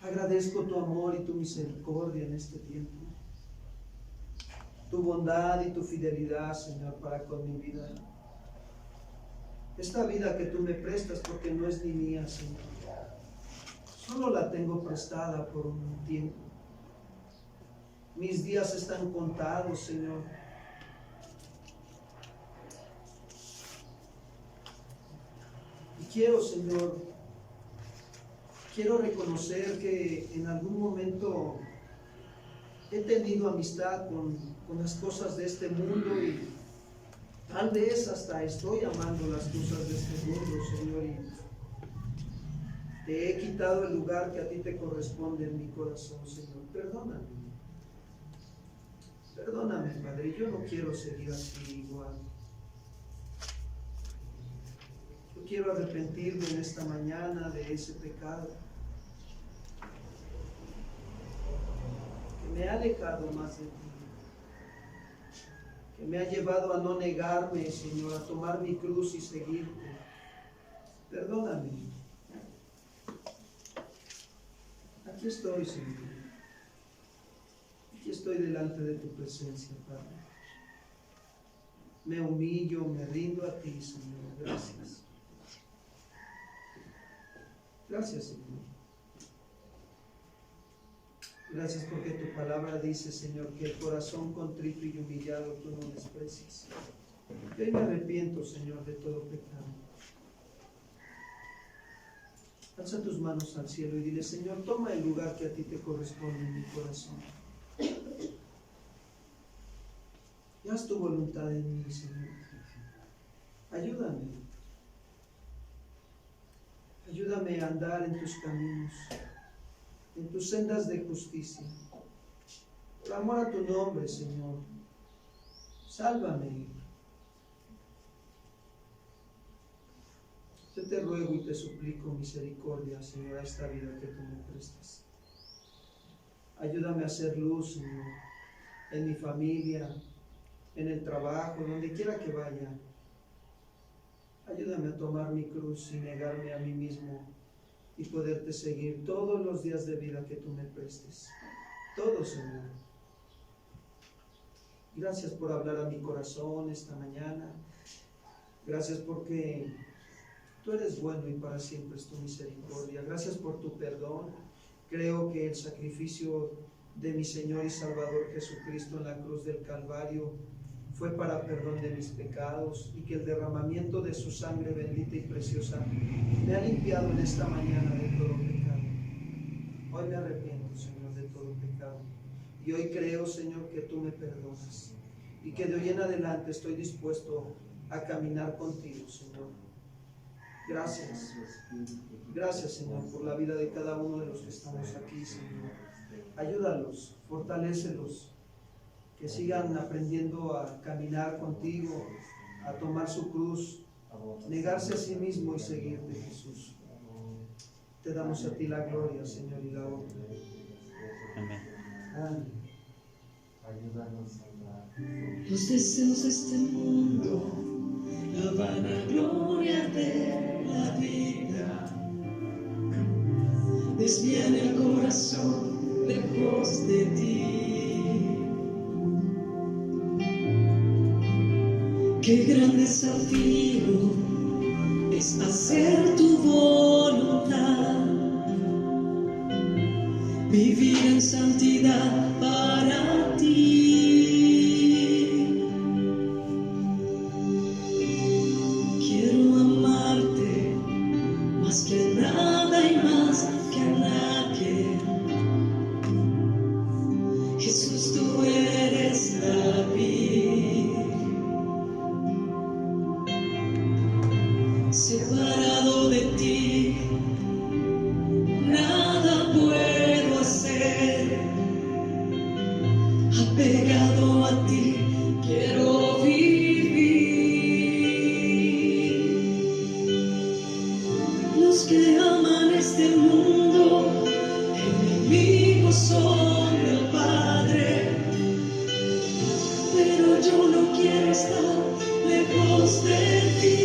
Agradezco tu amor y tu misericordia en este tiempo. Tu bondad y tu fidelidad, Señor, para con mi vida. Esta vida que tú me prestas porque no es ni mía, Señor. Solo la tengo prestada por un tiempo. Mis días están contados, Señor. Y quiero, Señor, quiero reconocer que en algún momento he tenido amistad con las cosas de este mundo y tal vez hasta estoy amando las cosas de este mundo, Señor. que he quitado el lugar que a ti te corresponde en mi corazón, Señor. Perdóname. Perdóname, Padre, yo no quiero seguir así igual. Yo quiero arrepentirme en esta mañana de ese pecado que me ha alejado más de ti, que me ha llevado a no negarme, Señor, a tomar mi cruz y seguirte. Perdóname. Aquí estoy, Señor. Aquí estoy delante de tu presencia, Padre. Me humillo, me rindo a ti, Señor. Gracias. Gracias, Señor. Gracias porque tu palabra dice, Señor, que el corazón contrito y humillado tú no desprecias. Y hoy me arrepiento, Señor, de todo pecado. Alza tus manos al cielo y dile, Señor, toma el lugar que a ti te corresponde en mi corazón. Y haz tu voluntad en mí, Señor. Ayúdame. Ayúdame a andar en tus caminos, en tus sendas de justicia. Por amor a tu nombre, Señor. Sálvame. Yo te ruego y te suplico misericordia, Señor, a esta vida que tú me prestas. Ayúdame a hacer luz, Señor, en mi familia, en el trabajo, donde quiera que vaya. Ayúdame a tomar mi cruz y negarme a mí mismo y poderte seguir todos los días de vida que tú me prestes. Todo, Señor. Gracias por hablar a mi corazón esta mañana. Gracias porque tú eres bueno y para siempre es tu misericordia. Gracias por tu perdón. Creo que el sacrificio de mi Señor y Salvador Jesucristo en la cruz del Calvario fue para perdón de mis pecados y que el derramamiento de su sangre bendita y preciosa me ha limpiado en esta mañana de todo pecado. Hoy me arrepiento, Señor, de todo pecado. Y hoy creo, Señor, que tú me perdonas y que de hoy en adelante estoy dispuesto a caminar contigo, Señor. Gracias. Gracias, Señor, por la vida de cada uno de los que estamos aquí, Señor. Ayúdalos, fortalécelos, que sigan aprendiendo a caminar contigo, a tomar su cruz, negarse a sí mismo y seguirte, Jesús. Te damos a ti la gloria, Señor, y la honra. Amén. Amén. Ayúdanos a hablar. Los deseos de este mundo, la vanagloria de la vida, desvían el corazón lejos de ti. Qué gran desafío es hacer tu voluntad, vivir en santidad para ti. Quiero amarte más que a nada y más que a nadie. Jesús, tú eres la vida. Separado de ti, nada puedo hacer. Apegado a ti, quiero vivir. Los que aman este mundo, enemigos son del Padre. Pero yo no quiero estar lejos de ti.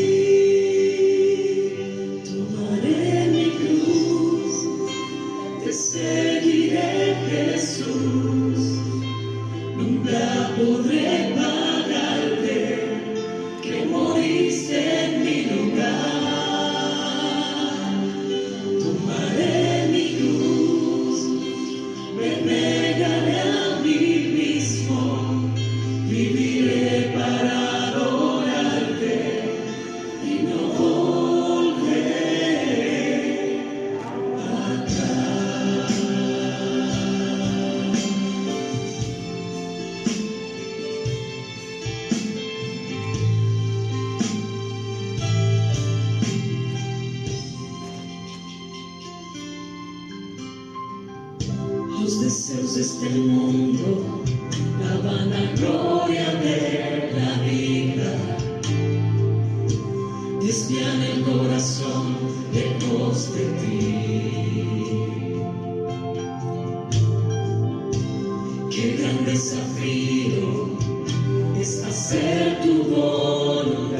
Seguiré, Jesús, nunca podré pagarte que moriste en mi lugar. Tomaré mi cruz, me negaré a mí mismo, viviré para adorarte y no volveré atrás. gloria de la vida, desvían el corazón lejos de ti. Qué gran desafío es hacer tu voluntad,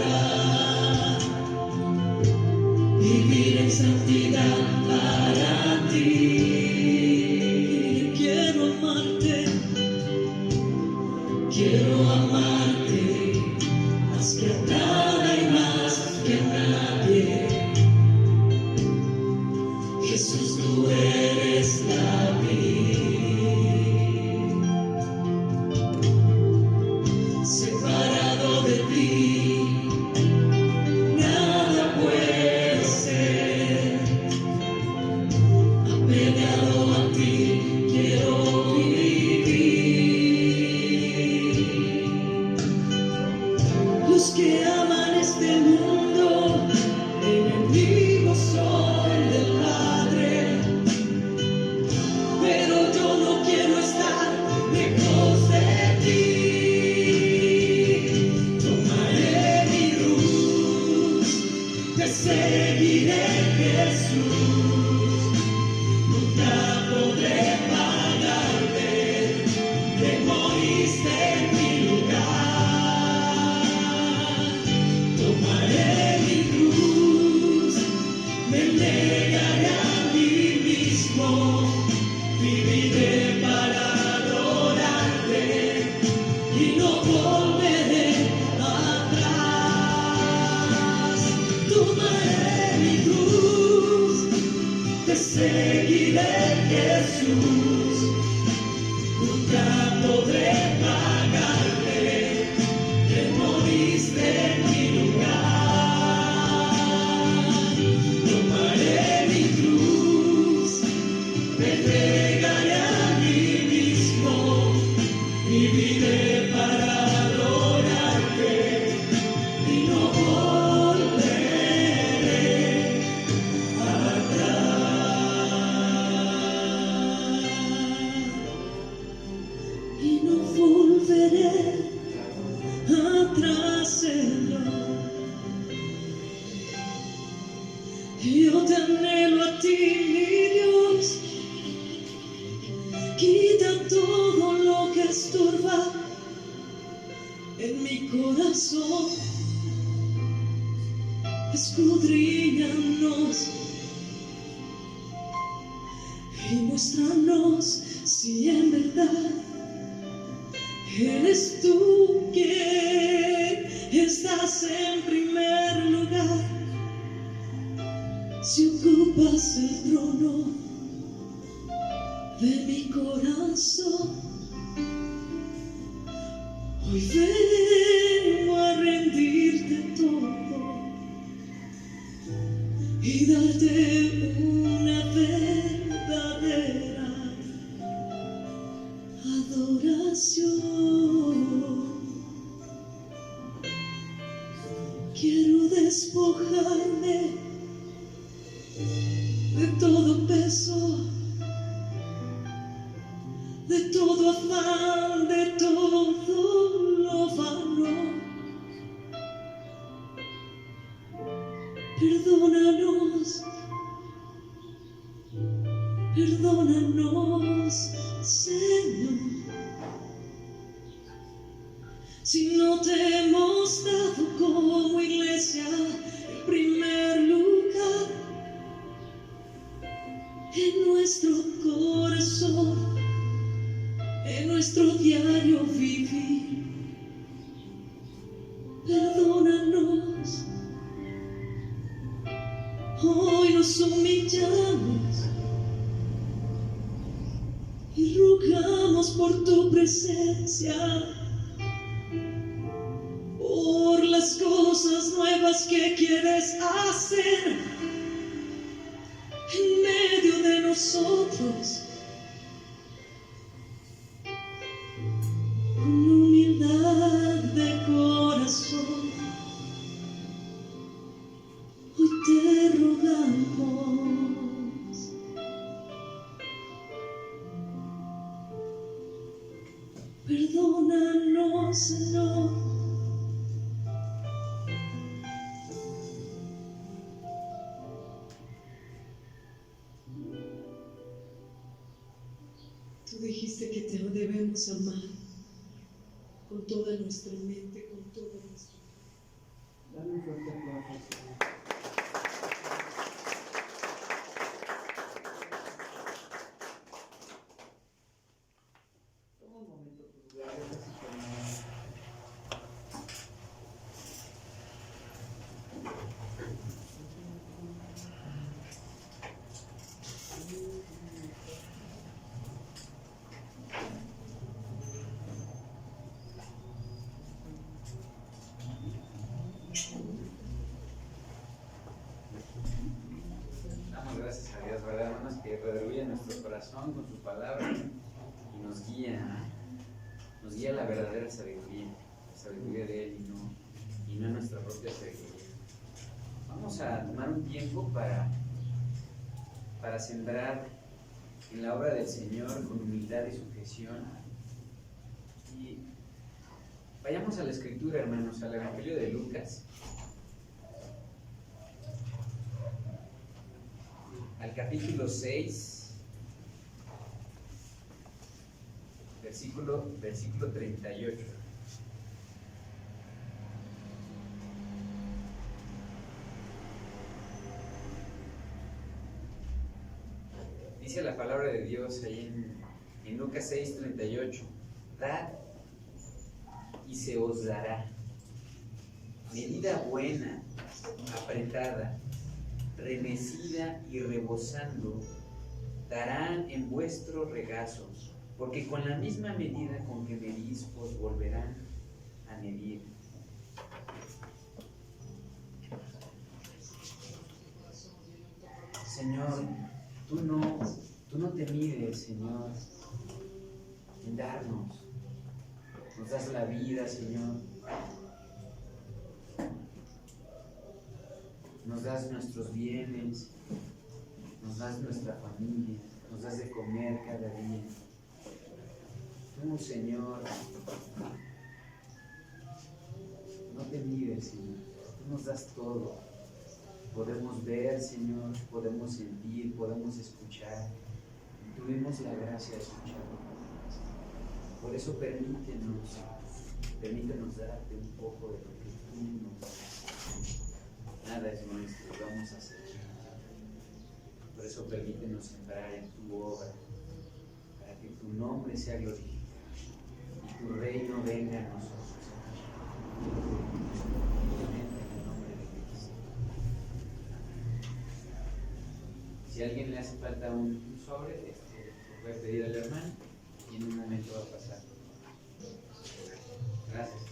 vivir en santidad para ti. Quiero amarte más que a nada y más que a nadie. Jesús, tú eres la vida. Separado de ti, nada puede ser. Apegado a ti, quiero vivir. Los que aman este mundo, enemigos son del Padre, pero yo no quiero estar lejos de ti. Tomaré mi cruz, te seguiré, Jesús, nunca podré pagarte, te moriste en mi lugar. Tomaré mi cruz, me negaré a mí mismo, viviré para adorarte y no volveré atrás. Tomaré mi cruz, te seguiré, Jesús, nunca podré pagarte, te moriste en mi lugar. Tomaré mi cruz, me entregaré a mí mismo, viviré para adorarte y no volveré atrás. Y no volveré atrás, Señor. Yo te anhelo a ti, mi Dios. Quita todo lo que estorba en mi corazón. Escudriñanos y muéstranos si en verdad eres tú quien estás en primer lugar. Si ocupas el trono de mi corazón, hoy vengo a rendirte todo y darte una verdadera adoración. Quiero despojarme de todo peso, de todo afán, de todo lo vano. Perdónanos, perdónanos, Señor, si no te hemos dado como iglesia el primer lugar en nuestro corazón, en nuestro diario vivir. Perdónanos. Hoy nos humillamos y rogamos por tu presencia, por las cosas nuevas que quieres hacer en medio de nosotros. Con humildad de corazón, hoy te rogamos. Perdona Ayúdanos, Señor. Tú dijiste que te debemos amar con toda nuestra mente, con toda nuestra vida. Dale un fuerte aplauso, Señor. Toma un momento, por favor, así como- Damos gracias a Dios, ¿verdad, hermanos? Que redarguye nuestro corazón con su palabra y nos guía a la verdadera sabiduría, la sabiduría de Él y no nuestra propia sabiduría. Vamos a tomar un tiempo para sembrar en la obra del Señor con humildad y sujeción. Y vayamos a la Escritura, hermanos, al Evangelio de Lucas, al capítulo 6, versículo 38. Dice la palabra de Dios ahí en Lucas 6, 38. Dad y se os dará. Medida buena, apretada, remecida y rebosando, darán en vuestro regazo, porque con la misma medida con que medís os volverán a medir. Señor, tú no te mides, Señor, en darnos. Nos das la vida, Señor. Nos das nuestros bienes, nos das nuestra familia, nos das de comer cada día. Tú, Señor, no te mides, Señor. Tú nos das todo. Podemos ver, Señor, podemos sentir, podemos escuchar. Y tuvimos la gracia de escuchar. Por eso permítenos darte un poco de lo que tú nos das. Nada es nuestro, vamos a hacer. Por eso permítenos sembrar en tu obra, para que tu nombre sea glorificado y tu reino venga a nosotros. En el nombre de Cristo. Si a alguien le hace falta un sobre, lo puede pedir al hermano y en un momento va a pasar. Gracias.